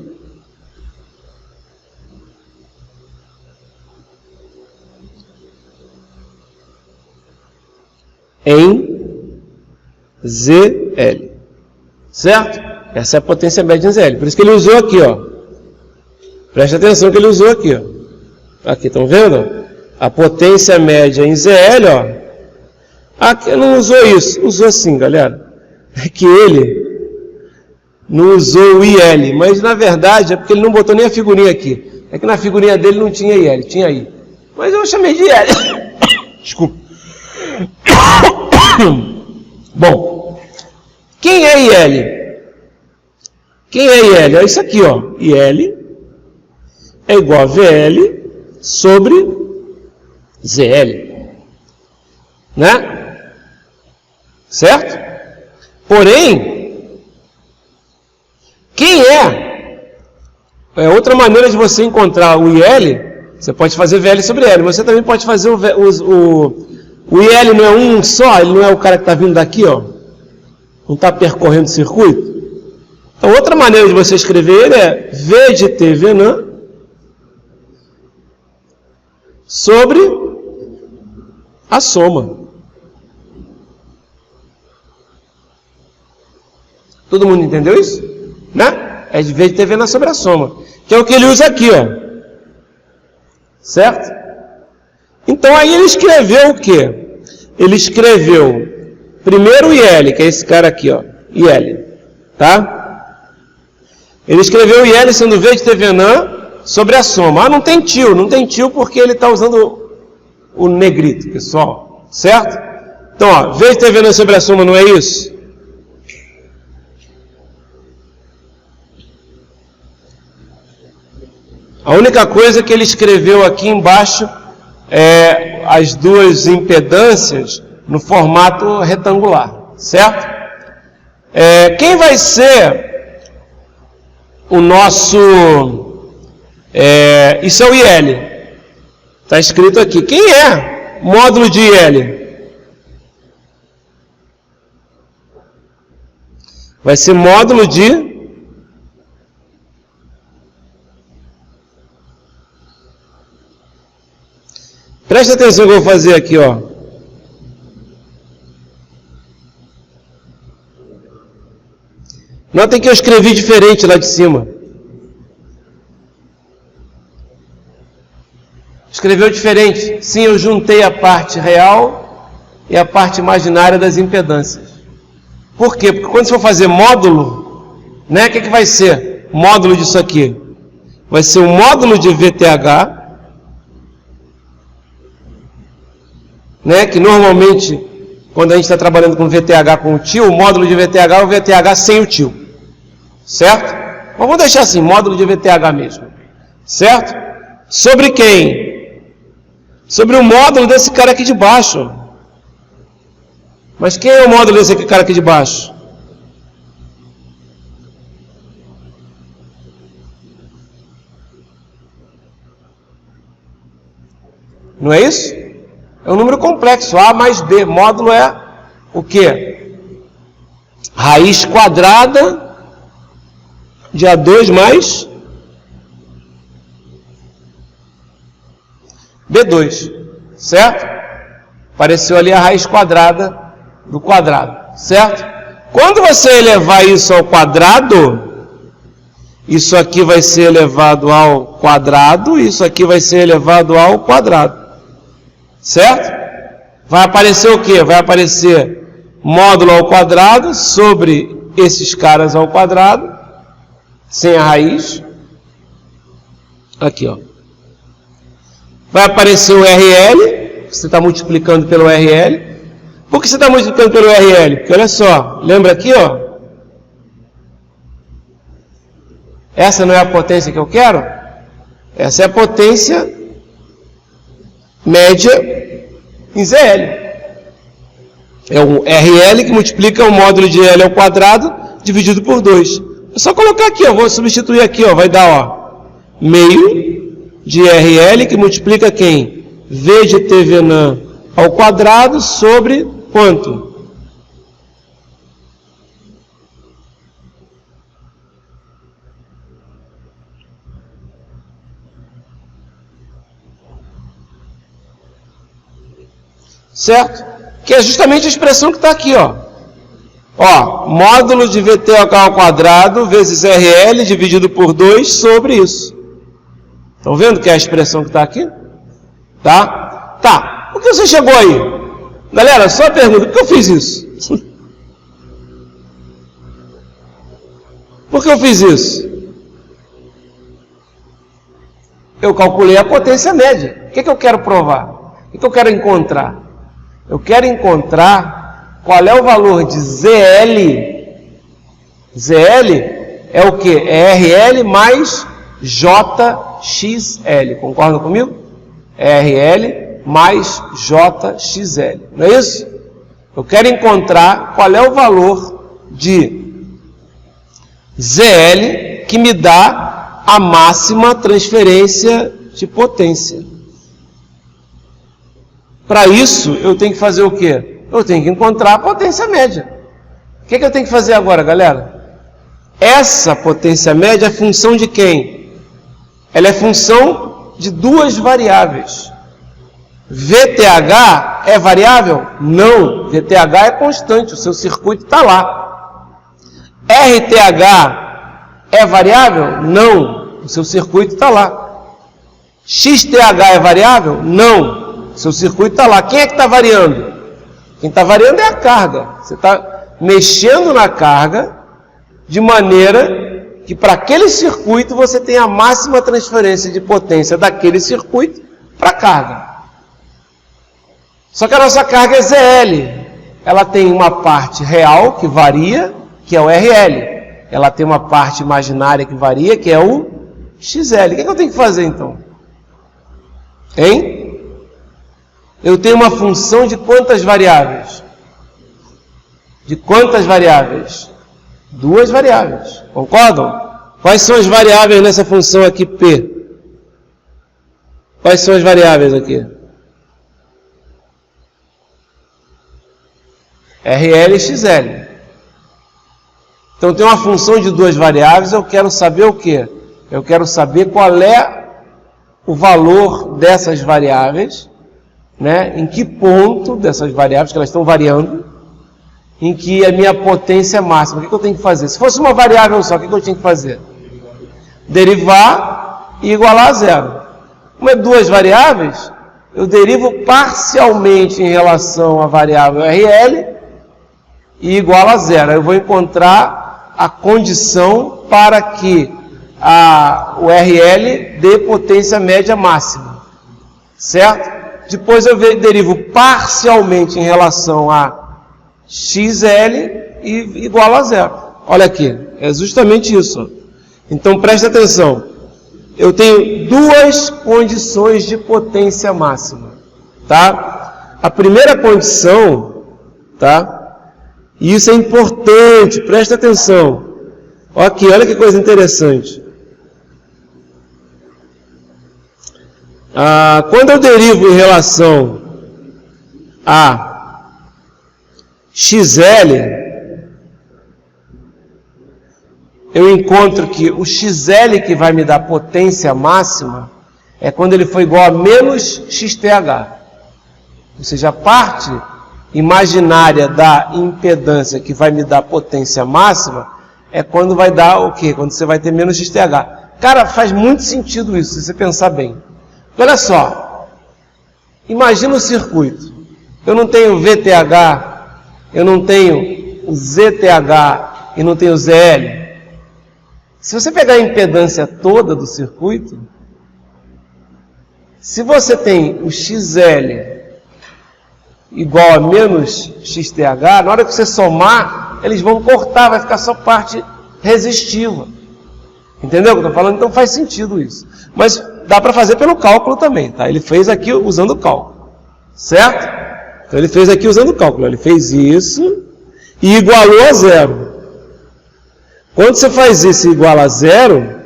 em ZL. Certo? Essa é a potência média em ZL. Por isso que ele usou aqui, ó. Preste atenção que ele usou aqui, ó. Aqui, estão vendo? A potência média em ZL, ó. Aqui ele não usou isso. Usou sim, galera. É que ele não usou o IL. Mas, na verdade, é porque ele não botou nem a figurinha aqui. É que na figurinha dele não tinha IL, tinha I. Mas eu chamei de IL. Desculpa. Bom, quem é IL? Quem é IL? É isso aqui, ó. IL é igual a VL sobre ZL. Né? Certo? Porém, quem é outra maneira de você encontrar o IL, você pode fazer VL sobre L, você também pode fazer o IL não é um só, ele não é o cara que está vindo daqui, ó, não está percorrendo o circuito. Então, outra maneira de você escrever ele é V de T Venan sobre a soma. Todo mundo entendeu isso? Né? É de V de TVN sobre a soma. Que é o que ele usa aqui, ó. Certo? Então aí ele escreveu o quê? Ele escreveu primeiro o IL, que é esse cara aqui, ó. IL. Tá? Ele escreveu o IL sendo V de TVN sobre a soma. Ah, não tem tio porque ele está usando o negrito, pessoal. Certo? Então, ó, V de TVN sobre a soma não é isso? A única coisa que ele escreveu aqui embaixo é as duas impedâncias no formato retangular, certo? Quem vai ser o nosso... isso é o IL. Está escrito aqui. Quem é módulo de IL? Vai ser módulo de... Presta atenção no que eu vou fazer aqui, ó. Notem que eu escrevi diferente lá de cima. Escreveu diferente. Sim, eu juntei a parte real e a parte imaginária das impedâncias. Por quê? Porque quando você for fazer módulo, né, o que vai ser? Módulo disso aqui. Vai ser o módulo de VTH, né, que normalmente, quando a gente está trabalhando com VTH com o tio, o módulo de VTH é o VTH sem o tio. Certo? Mas vamos deixar assim, módulo de VTH mesmo. Certo? Sobre quem? Sobre o módulo desse cara aqui de baixo. Mas quem é o módulo desse cara aqui de baixo? Não é isso? É um número complexo, A mais B. Módulo é o quê? Raiz quadrada de A2 mais B2. Certo? Apareceu ali a raiz quadrada do quadrado. Certo? Quando você elevar isso ao quadrado, isso aqui vai ser elevado ao quadrado, isso aqui vai ser elevado ao quadrado. Certo? Vai aparecer o quê? Vai aparecer módulo ao quadrado sobre esses caras ao quadrado, sem a raiz. Aqui, ó. Vai aparecer o RL, você está multiplicando pelo RL. Por que você está multiplicando pelo RL? Porque olha só, lembra aqui, ó. Essa não é a potência que eu quero? Essa é a potência média em ZL. É um RL que multiplica o módulo de L ao quadrado dividido por 2. É só colocar aqui, ó, vou substituir aqui, ó, vai dar, ó, meio de RL que multiplica quem? V de TVN ao quadrado sobre quanto? Certo? Que é justamente a expressão que está aqui, ó. Ó, módulo de VTH ao quadrado vezes RL dividido por 2 sobre isso. Estão vendo que é a expressão que está aqui? Tá? Tá. Por que você chegou aí? Galera, só a pergunta, por que eu fiz isso? Por que eu fiz isso? Eu calculei a potência média. O que eu quero provar? O que eu quero encontrar? Eu quero encontrar qual é o valor de ZL. ZL é o que? É RL mais JXL. Concordam comigo? É RL mais JXL. Não é isso? Eu quero encontrar qual é o valor de ZL que me dá a máxima transferência de potência. Para isso, eu tenho que fazer o quê? Eu tenho que encontrar a potência média. O que eu tenho que fazer agora, galera? Essa potência média é função de quem? Ela é função de duas variáveis. VTH é variável? Não. VTH é constante, o seu circuito está lá. RTH é variável? Não. O seu circuito está lá. XTH é variável? Não. O seu circuito está lá. Quem é que está variando? Quem está variando é a carga. Você está mexendo na carga de maneira que para aquele circuito você tem a máxima transferência de potência daquele circuito para a carga. Só que a nossa carga é ZL. Ela tem uma parte real que varia, que é o RL. Ela tem uma parte imaginária que varia, que é o XL. O que eu tenho que fazer então? Hein? Eu tenho uma função de quantas variáveis? De quantas variáveis? 2 variáveis. Concordam? Quais são as variáveis nessa função aqui P? Quais são as variáveis aqui? RL e XL. Então tem uma função de 2 variáveis, eu quero saber o quê? Eu quero saber qual é o valor dessas variáveis, né? Em que ponto dessas variáveis, que elas estão variando, em que a minha potência é máxima. O que eu tenho que fazer? Se fosse uma variável só, o que eu tinha que fazer? Derivar e igualar a zero. Como é 2 variáveis, eu derivo parcialmente em relação à variável RL e igual a zero. Eu vou encontrar a condição para que o RL dê potência média máxima. Certo? Depois eu derivo parcialmente em relação a XL e igual a zero. Olha aqui, é justamente isso. Então preste atenção. Eu tenho 2 condições de potência máxima. Tá? A primeira condição, tá? E isso é importante, presta atenção. Aqui, olha que coisa interessante. Quando eu derivo em relação a XL, eu encontro que o XL que vai me dar potência máxima é quando ele for igual a menos XTH. Ou seja, a parte imaginária da impedância que vai me dar potência máxima é quando vai dar o quê? Quando você vai ter menos XTH. Cara, faz muito sentido isso, se você pensar bem. Olha só, imagina o circuito. Eu não tenho VTH, eu não tenho o ZTH e não tenho o ZL. Se você pegar a impedância toda do circuito, se você tem o XL igual a menos XTH, na hora que você somar, eles vão cortar, vai ficar só parte resistiva. Entendeu o que eu estou falando? Então faz sentido isso. Mas dá para fazer pelo cálculo também, tá? Ele fez aqui usando o cálculo, certo? Então ele fez aqui usando o cálculo, ele fez isso e igualou a zero. Quando você faz isso e iguala a zero,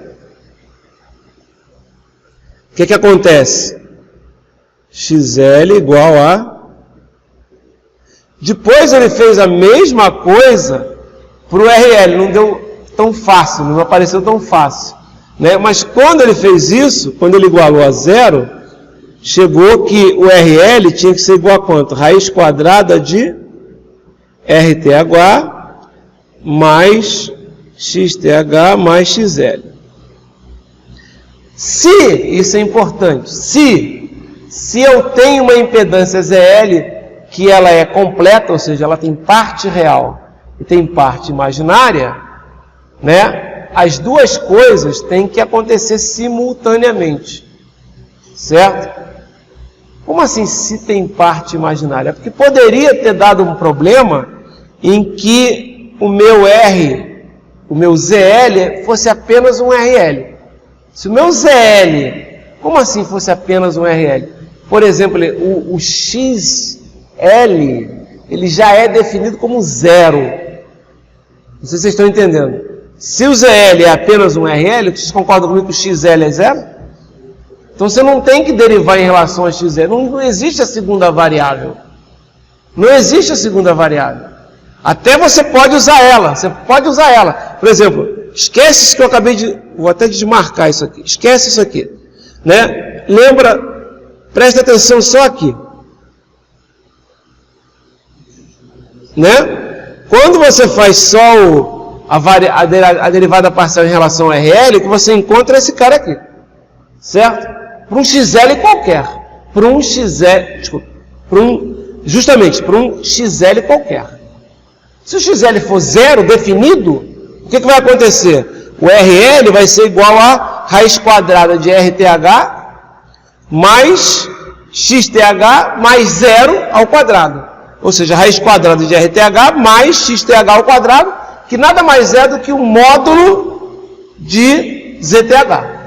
o que acontece? XL igual a... Depois ele fez a mesma coisa para o RL, não deu tão fácil, não apareceu tão fácil, né? Mas quando ele fez isso, quando ele igualou a zero, chegou que o RL tinha que ser igual a quanto? Raiz quadrada de RTH mais XTH mais XL. Se, isso é importante, se eu tenho uma impedância ZL que ela é completa, ou seja, ela tem parte real e tem parte imaginária, né? As duas coisas têm que acontecer simultaneamente, certo? Como assim se tem parte imaginária? Porque poderia ter dado um problema em que o meu ZL fosse apenas um RL. Se o meu ZL, como assim fosse apenas um RL? Por exemplo, o XL, ele já é definido como zero. Não sei se vocês estão entendendo. Se o ZL é apenas um RL, vocês concordam comigo que o XL é zero? Então você não tem que derivar em relação a XL. Não existe a segunda variável. Não existe a segunda variável. Até você pode usar ela. Você pode usar ela. Por exemplo, esquece isso que eu acabei de... Vou até desmarcar isso aqui. Esquece isso aqui. Né? Lembra, presta atenção só aqui. Né? Quando você faz só a derivada parcial em relação ao RL, que você encontra esse cara aqui, certo? Para um XL qualquer, justamente para um XL qualquer. Se o XL for zero definido, o que vai acontecer? O RL vai ser igual a raiz quadrada de RTH mais XTH mais zero ao quadrado. Ou seja, a raiz quadrada de RTH mais XTH ao quadrado, que nada mais é do que o módulo de ZTH.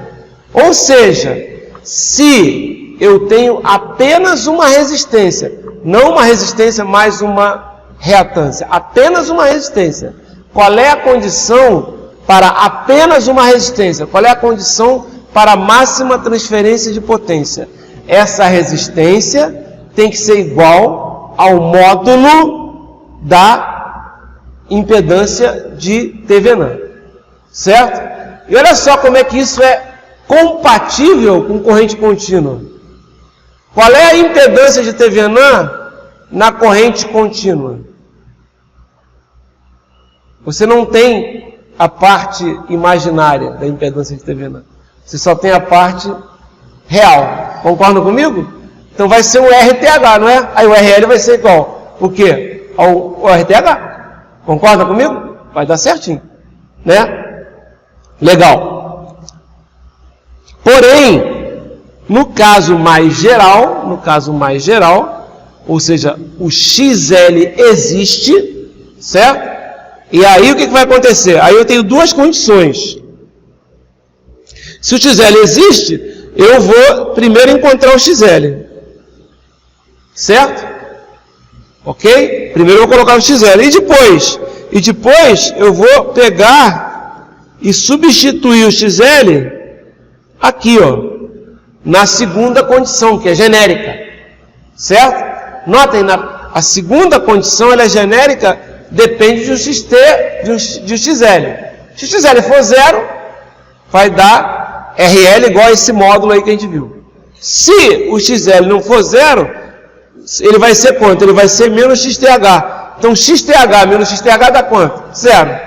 Ou seja, se eu tenho apenas uma resistência, não uma resistência mais uma reatância, apenas uma resistência, qual é a condição para apenas uma resistência? Qual é a condição para a máxima transferência de potência? Essa resistência tem que ser igual ao módulo da impedância de Thevenin, certo? E olha só como é que isso é compatível com corrente contínua. Qual é a impedância de Thevenin na corrente contínua? Você não tem a parte imaginária da impedância de Thevenin. Você só tem a parte real. Concordam comigo? Então vai ser o RTH, não é? Aí o RL vai ser igual. O quê? Ao RTH. Concorda comigo? Vai dar certinho, né? Legal. Porém, no caso mais geral, ou seja, o XL existe, certo? E aí o que vai acontecer? Aí eu tenho duas condições. Se o XL existe, eu vou primeiro encontrar o XL. Certo? Ok? Primeiro eu vou colocar o XL. E depois eu vou pegar e substituir o XL aqui, ó, na segunda condição, que é genérica. Certo? Notem, a segunda condição ela é genérica, depende de um XT, de um XL. Se o XL for zero, vai dar RL igual a esse módulo aí que a gente viu. Se o XL não for zero, ele vai ser quanto? Ele vai ser menos XTH. Então, XTH menos XTH dá quanto? Zero.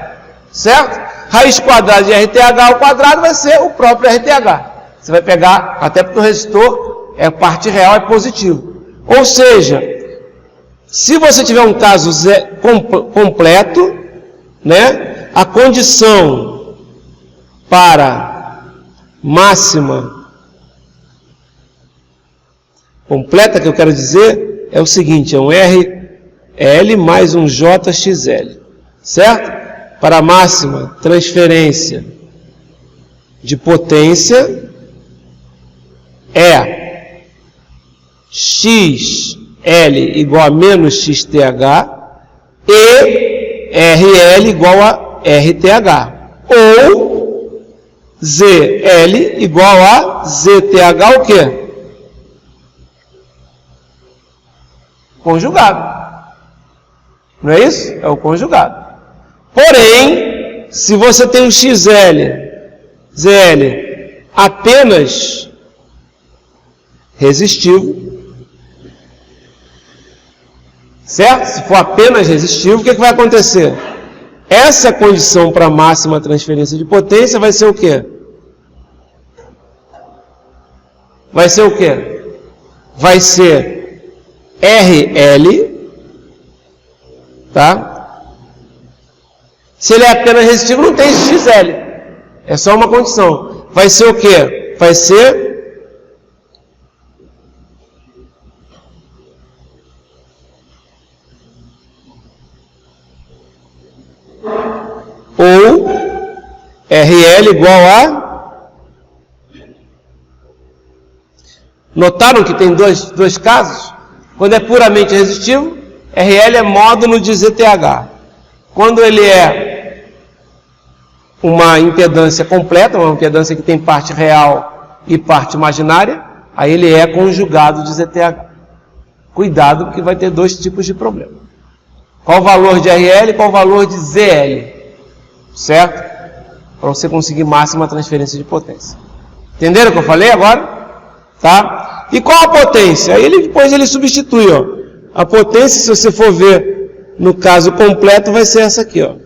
Certo? Raiz quadrada de RTH ao quadrado vai ser o próprio RTH. Você vai pegar, até porque o resistor, a parte real é positivo. Ou seja, se você tiver um caso completo, né, a condição para máxima completa, que eu quero dizer, é o seguinte, é um RL mais um JXL, certo? Para a máxima transferência de potência é XL igual a menos XTH e RL igual a RTH, ou ZL igual a ZTH o quê? Conjugado. Não é isso? É o conjugado. Porém, se você tem um XL, ZL apenas resistivo, certo? Se for apenas resistivo, o que vai acontecer? Essa condição para máxima transferência de potência vai ser o quê? Vai ser o quê? Vai ser RL, tá? Se ele é apenas resistivo, não tem esse XL. É só uma condição. Vai ser o quê? Vai ser ou RL igual a... Notaram que tem dois casos? Quando é puramente resistivo, RL é módulo de ZTH. Quando ele é uma impedância completa, uma impedância que tem parte real e parte imaginária, aí ele é conjugado de ZTH. Cuidado, porque vai ter dois tipos de problema. Qual o valor de RL e qual o valor de ZL? Certo? Para você conseguir máxima transferência de potência. Entenderam o que eu falei agora? Tá? E qual a potência? Aí depois ele substitui, ó. A potência, se você for ver no caso completo, vai ser essa aqui, ó.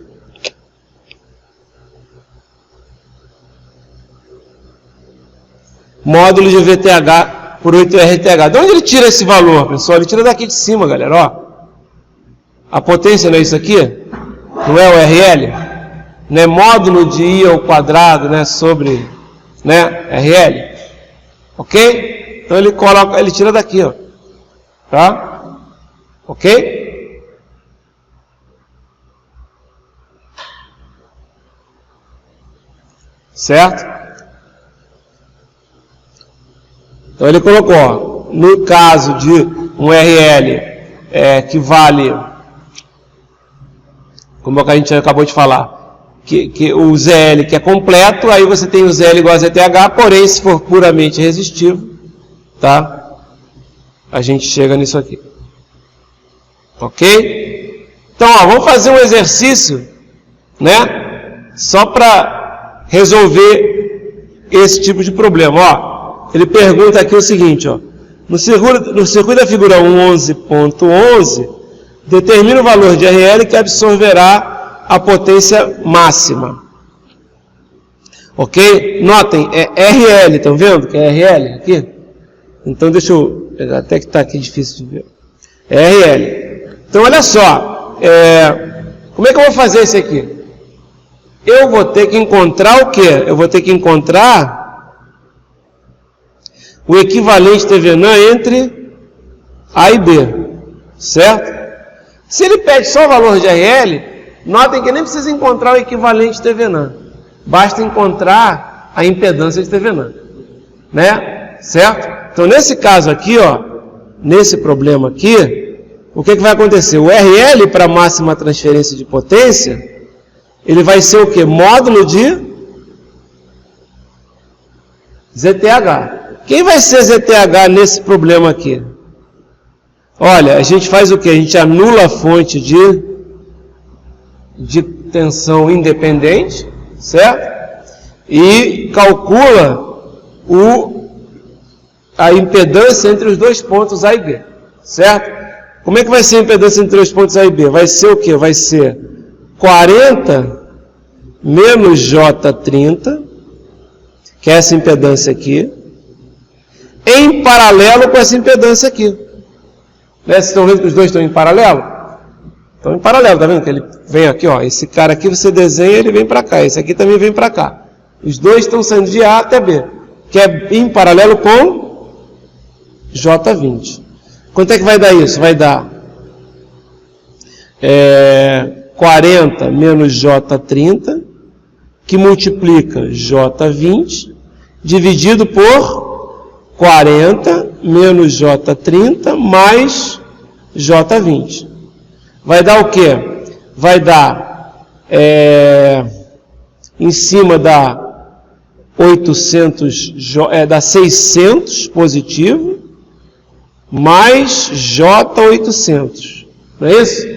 módulo de VTH por 8RTH. De onde ele tira esse valor, pessoal? Ele tira daqui de cima, galera, ó. A potência não é isso aqui? Não é o RL? Não é módulo de I ao quadrado, né, sobre, né, RL? Ok? Então ele coloca, ele tira daqui, ó. Tá? Ok? Certo? Então ele colocou, ó, no caso de um RL que vale, como a gente acabou de falar, que o ZL que é completo, aí você tem o ZL igual a ZTH, porém se for puramente resistivo, tá? A gente chega nisso aqui. Ok? Então, ó, vamos fazer um exercício, né? Só para resolver esse tipo de problema, ó. Ele pergunta aqui o seguinte, ó. No circuito da figura 11.11, determina o valor de RL que absorverá a potência máxima. Ok? Notem, é RL, estão vendo que é RL aqui? Então deixa eu... Até que está aqui difícil de ver. É RL. Então olha só, como é que eu vou fazer isso aqui? Eu vou ter que encontrar o quê? Eu vou ter que encontrar o equivalente Thevenin entre A e B, certo? Se ele pede só o valor de RL, notem que nem precisa encontrar o equivalente Thevenin, basta encontrar a impedância de Thevenin, né? Certo? Então nesse caso aqui, ó, nesse problema aqui, o que vai acontecer? O RL para máxima transferência de potência, ele vai ser o quê? Módulo de ZTH. Quem vai ser ZTH nesse problema aqui? Olha, a gente faz o quê? A gente anula a fonte de tensão independente, certo? E calcula a impedância entre os dois pontos A e B, certo? Como é que vai ser a impedância entre os pontos A e B? Vai ser o quê? Vai ser 40 menos J30, que é essa impedância aqui, em paralelo com essa impedância aqui. Né? Vocês estão vendo que os dois estão em paralelo? Estão em paralelo, tá vendo? Que ele vem aqui, ó. Esse cara aqui você desenha, ele vem para cá. Esse aqui também vem para cá. Os dois estão saindo de A até B, que é em paralelo com J20. Quanto é que vai dar isso? Vai dar 40 menos J30, que multiplica J20, dividido por 40 menos J30 mais J20. Vai dar o quê? Vai dar, em cima da 600 positivo, mais J800. Não é isso?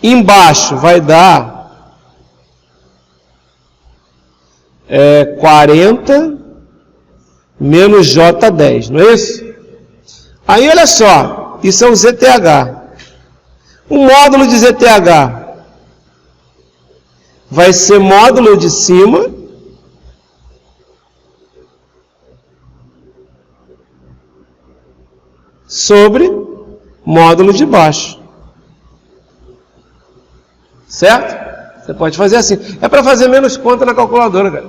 Embaixo vai dar 40 menos J10, não é isso? Aí olha só, isso é o ZTH. O módulo de ZTH vai ser módulo de cima sobre módulo de baixo. Certo? Você pode fazer assim. É para fazer menos conta na calculadora, cara.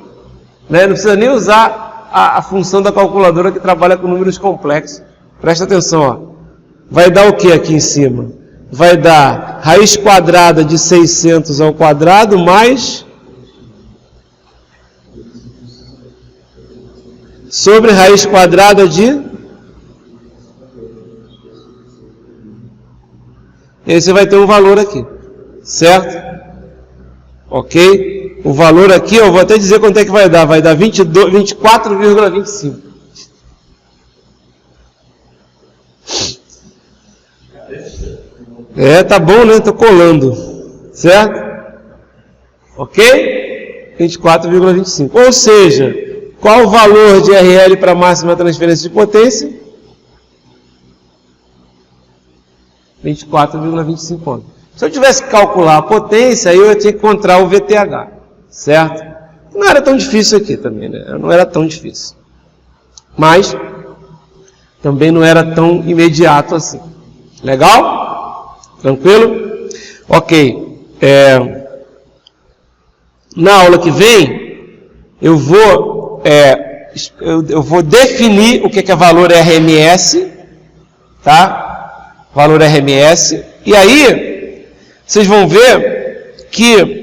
Né? Não precisa nem usar a função da calculadora que trabalha com números complexos. Presta atenção, ó. Vai dar o que aqui em cima? Vai dar raiz quadrada de 600 ao quadrado mais sobre raiz quadrada de... E aí você vai ter um valor aqui, certo? Ok? O valor aqui, eu vou até dizer quanto é que vai dar 24,25. Tá bom, né? Estou colando, certo? Ok? 24,25. Ou seja, qual o valor de RL para máxima transferência de potência? 24,25 ohms. Se eu tivesse que calcular a potência, aí eu tinha que encontrar o VTH, certo? Não era tão difícil aqui também, né? Não era tão difícil. mas também não era tão imediato assim. Legal? Tranquilo? Ok. Na aula que vem, eu vou definir o que é valor RMS, tá? Valor RMS. E aí, vocês vão ver que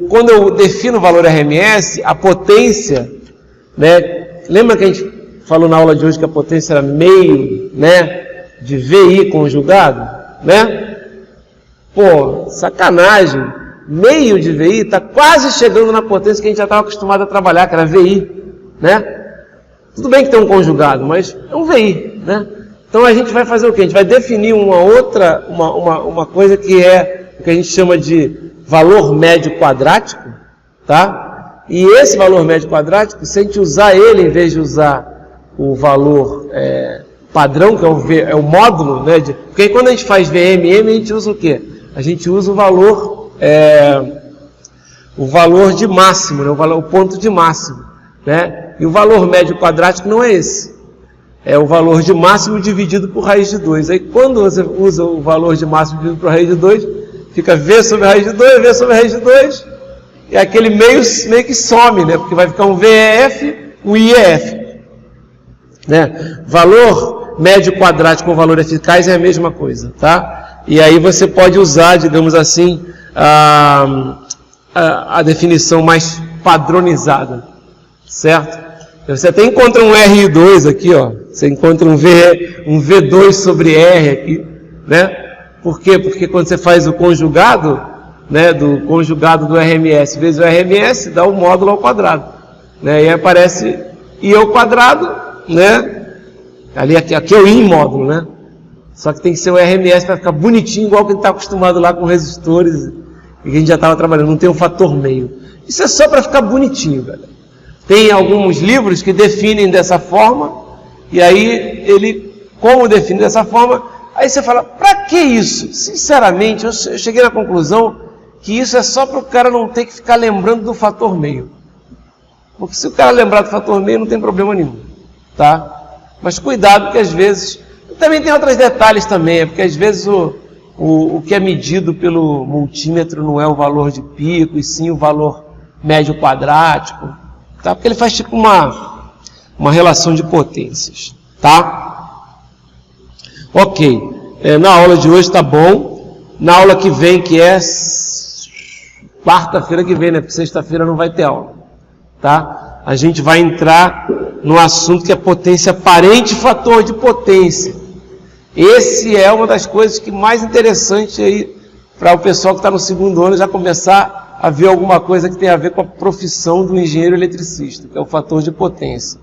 quando eu defino o valor RMS, a potência, né? Lembra que a gente falou na aula de hoje que a potência era meio, né, de VI conjugado, né? Pô, sacanagem, meio de VI está quase chegando na potência que a gente já estava acostumado a trabalhar, que era VI, né? Tudo bem que tem um conjugado, mas é um VI, né? Então a gente vai fazer o quê? A gente vai definir uma coisa que é o que a gente chama de valor médio quadrático, tá? E esse valor médio quadrático, se a gente usar ele em vez de usar o valor padrão, que é o módulo, né? Porque quando a gente faz VMM, a gente usa o quê? A gente usa o valor de máximo, né? O ponto de máximo, né? E o valor médio quadrático não é esse. É o valor de máximo dividido por raiz de 2. Aí quando você usa o valor de máximo dividido por raiz de 2, fica V sobre raiz de 2, V sobre raiz de 2, e aquele meio que some, né? Porque vai ficar um VEF, um IEF. Né? Valor médio quadrático com valor eficaz é a mesma coisa, tá? E aí você pode usar, digamos assim, a definição mais padronizada, certo? Você até encontra um R2 aqui, ó. Você encontra um V2 sobre R aqui, né? Por quê? Porque quando você faz o conjugado, né, do conjugado do RMS vezes o RMS, dá o módulo ao quadrado, né? E aí aparece I ao quadrado, né? Aqui é o I em módulo, né? Só que tem que ser o RMS para ficar bonitinho, igual que a gente está acostumado lá com resistores, e que a gente já estava trabalhando, não tem um fator meio. Isso é só para ficar bonitinho, galera. Tem alguns livros que definem dessa forma, e aí como define dessa forma, aí você fala, para que isso? Sinceramente, eu cheguei na conclusão que isso é só para o cara não ter que ficar lembrando do fator meio. Porque se o cara lembrar do fator meio, não tem problema nenhum, tá? Mas cuidado, porque às vezes... Também tem outros detalhes também, porque às vezes o que é medido pelo multímetro não é o valor de pico, e sim o valor médio quadrático, tá? Porque ele faz tipo uma relação de potências, tá? Ok, na aula de hoje tá bom. Na aula que vem, que é quarta-feira que vem, né? Porque sexta-feira não vai ter aula, tá? A gente vai entrar no assunto que é potência aparente e fator de potência. Esse é uma das coisas que mais interessante aí para o pessoal que está no segundo ano já começar a ver alguma coisa que tem a ver com a profissão do engenheiro eletricista, que é o fator de potência,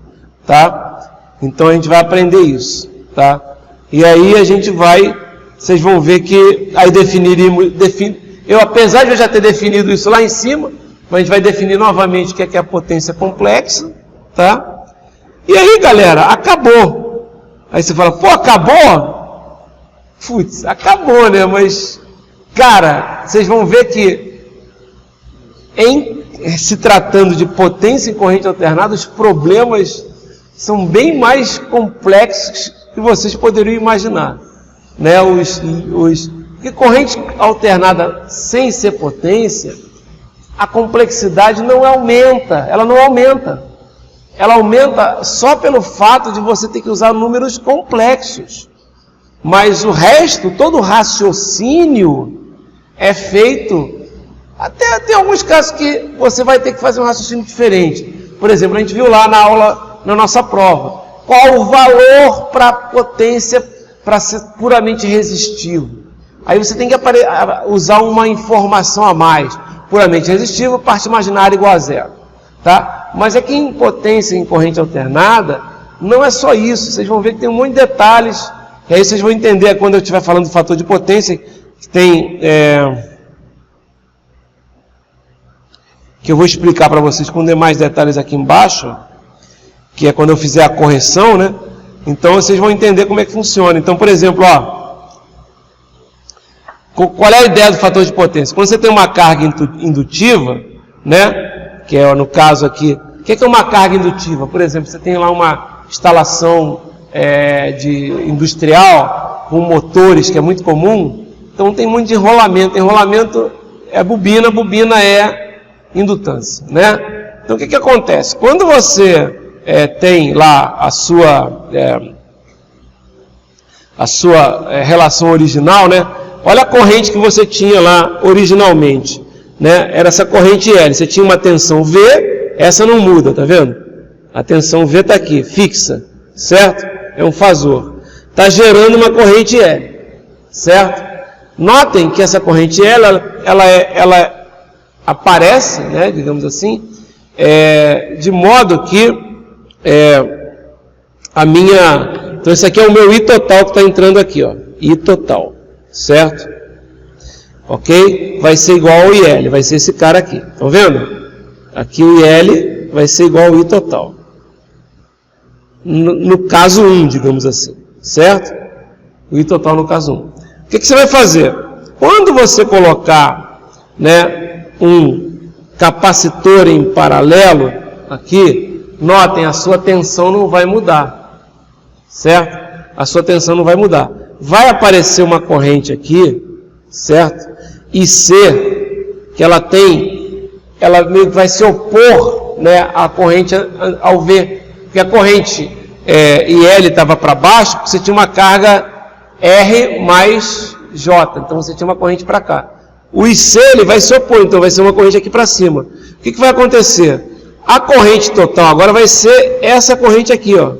tá? Então a gente vai aprender isso, tá? E aí a gente vocês vão ver que aí apesar de eu já ter definido isso lá em cima, mas a gente vai definir novamente o que é a potência complexa, tá? E aí, galera, acabou. Aí você fala, pô, acabou? Putz, acabou, né? Mas, cara, vocês vão ver que se tratando de potência em corrente alternada, os problemas são bem mais complexos que vocês poderiam imaginar, né? Porque corrente alternada sem ser potência, a complexidade não aumenta, ela não aumenta. Ela aumenta só pelo fato de você ter que usar números complexos. Mas o resto, todo o raciocínio é feito... Até tem alguns casos que você vai ter que fazer um raciocínio diferente. Por exemplo, a gente viu lá na aula, na nossa prova, qual o valor para a potência para ser puramente resistivo. Aí você tem que usar uma informação a mais. Puramente resistivo, parte imaginária igual a zero. Tá? Mas aqui em potência em corrente alternada, não é só isso. Vocês vão ver que tem um monte de detalhes. E aí vocês vão entender quando eu estiver falando do fator de potência, que tem... que eu vou explicar para vocês com demais detalhes aqui embaixo, que é quando eu fizer a correção, né? Então vocês vão entender como é que funciona. Então, por exemplo, qual é a ideia do fator de potência? Quando você tem uma carga indutiva, né? Que é no caso aqui. O que é uma carga indutiva? Por exemplo, você tem lá uma instalação industrial com motores, que é muito comum, então tem muito de enrolamento. Enrolamento é bobina, bobina é indutância, né? Então o que acontece? Quando você tem lá a sua relação original, né? Olha a corrente que você tinha lá originalmente, né? Era essa corrente L. Você tinha uma tensão V, essa não muda, tá vendo? A tensão V está aqui, fixa, certo? É um fasor. Está gerando uma corrente L, certo? Notem que essa corrente L, ela aparece, né? Digamos assim, de modo que então esse aqui é o meu I total que está entrando aqui, ó, I total, certo? Ok? Vai ser igual ao IL, vai ser esse cara aqui, estão vendo? Aqui o IL vai ser igual ao I total. No caso 1, digamos assim, certo? O I total no caso 1. O que você vai fazer? Quando você colocar, né, um capacitor em paralelo aqui, notem, a sua tensão não vai mudar, certo? A sua tensão não vai mudar. Vai aparecer uma corrente aqui, certo? IC, que ela meio que vai se opor, né, à corrente ao V, porque a corrente IL estava para baixo, porque você tinha uma carga R mais J, então você tinha uma corrente para cá. O IC ele vai se opor, então vai ser uma corrente aqui para cima. O que vai acontecer? A corrente total agora vai ser essa corrente aqui, ó.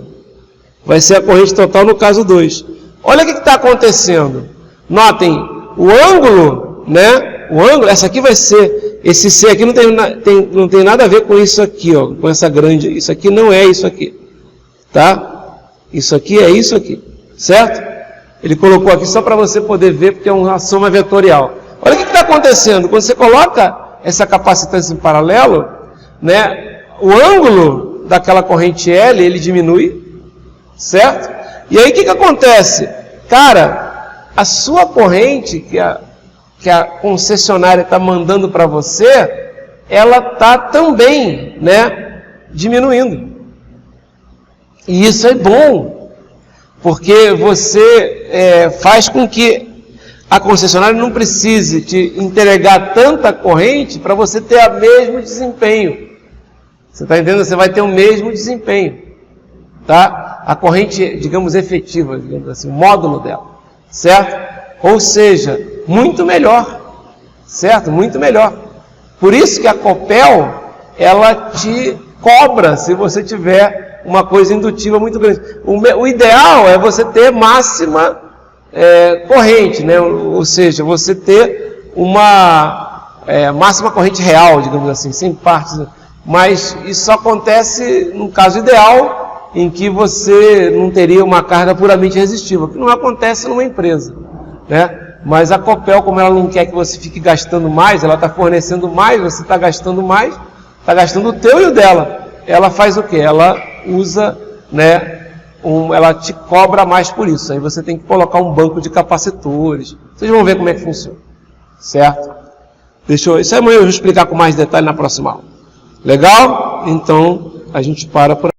Vai ser a corrente total no caso 2. Olha o que está acontecendo. Notem, o ângulo, né? O ângulo, essa aqui vai ser, esse C aqui não tem nada a ver com isso aqui, ó, com essa grande, isso aqui não é isso aqui, tá? Isso aqui é isso aqui, certo? Ele colocou aqui só para você poder ver, porque é uma soma vetorial. Olha o que está acontecendo. Quando você coloca essa capacitância em paralelo, né, o ângulo daquela corrente L, ele diminui, certo? E aí o que acontece? Cara, a sua corrente, que a concessionária está mandando para você, ela está também, né, diminuindo. E isso é bom, porque você faz com que a concessionária não precise te entregar tanta corrente para você ter o mesmo desempenho. Você está entendendo? Você vai ter o mesmo desempenho, tá? A corrente, digamos, efetiva, digamos assim, o módulo dela, certo? Ou seja, muito melhor, certo? Muito melhor. Por isso que a Copel, ela te cobra se você tiver uma coisa indutiva muito grande. O ideal é você ter máxima corrente, né? Ou seja, você ter uma máxima corrente real, digamos assim, sem partes. Mas isso só acontece no caso ideal, em que você não teria uma carga puramente resistiva, que não acontece numa empresa, né? Mas a Copel, como ela não quer que você fique gastando mais, ela está fornecendo mais, você está gastando mais, está gastando o teu e o dela. Ela faz o quê? Ela usa, né, ela te cobra mais por isso. Aí você tem que colocar um banco de capacitores. Vocês vão ver como é que funciona, certo? Isso amanhã eu vou explicar com mais detalhe na próxima aula. Legal? Então a gente para por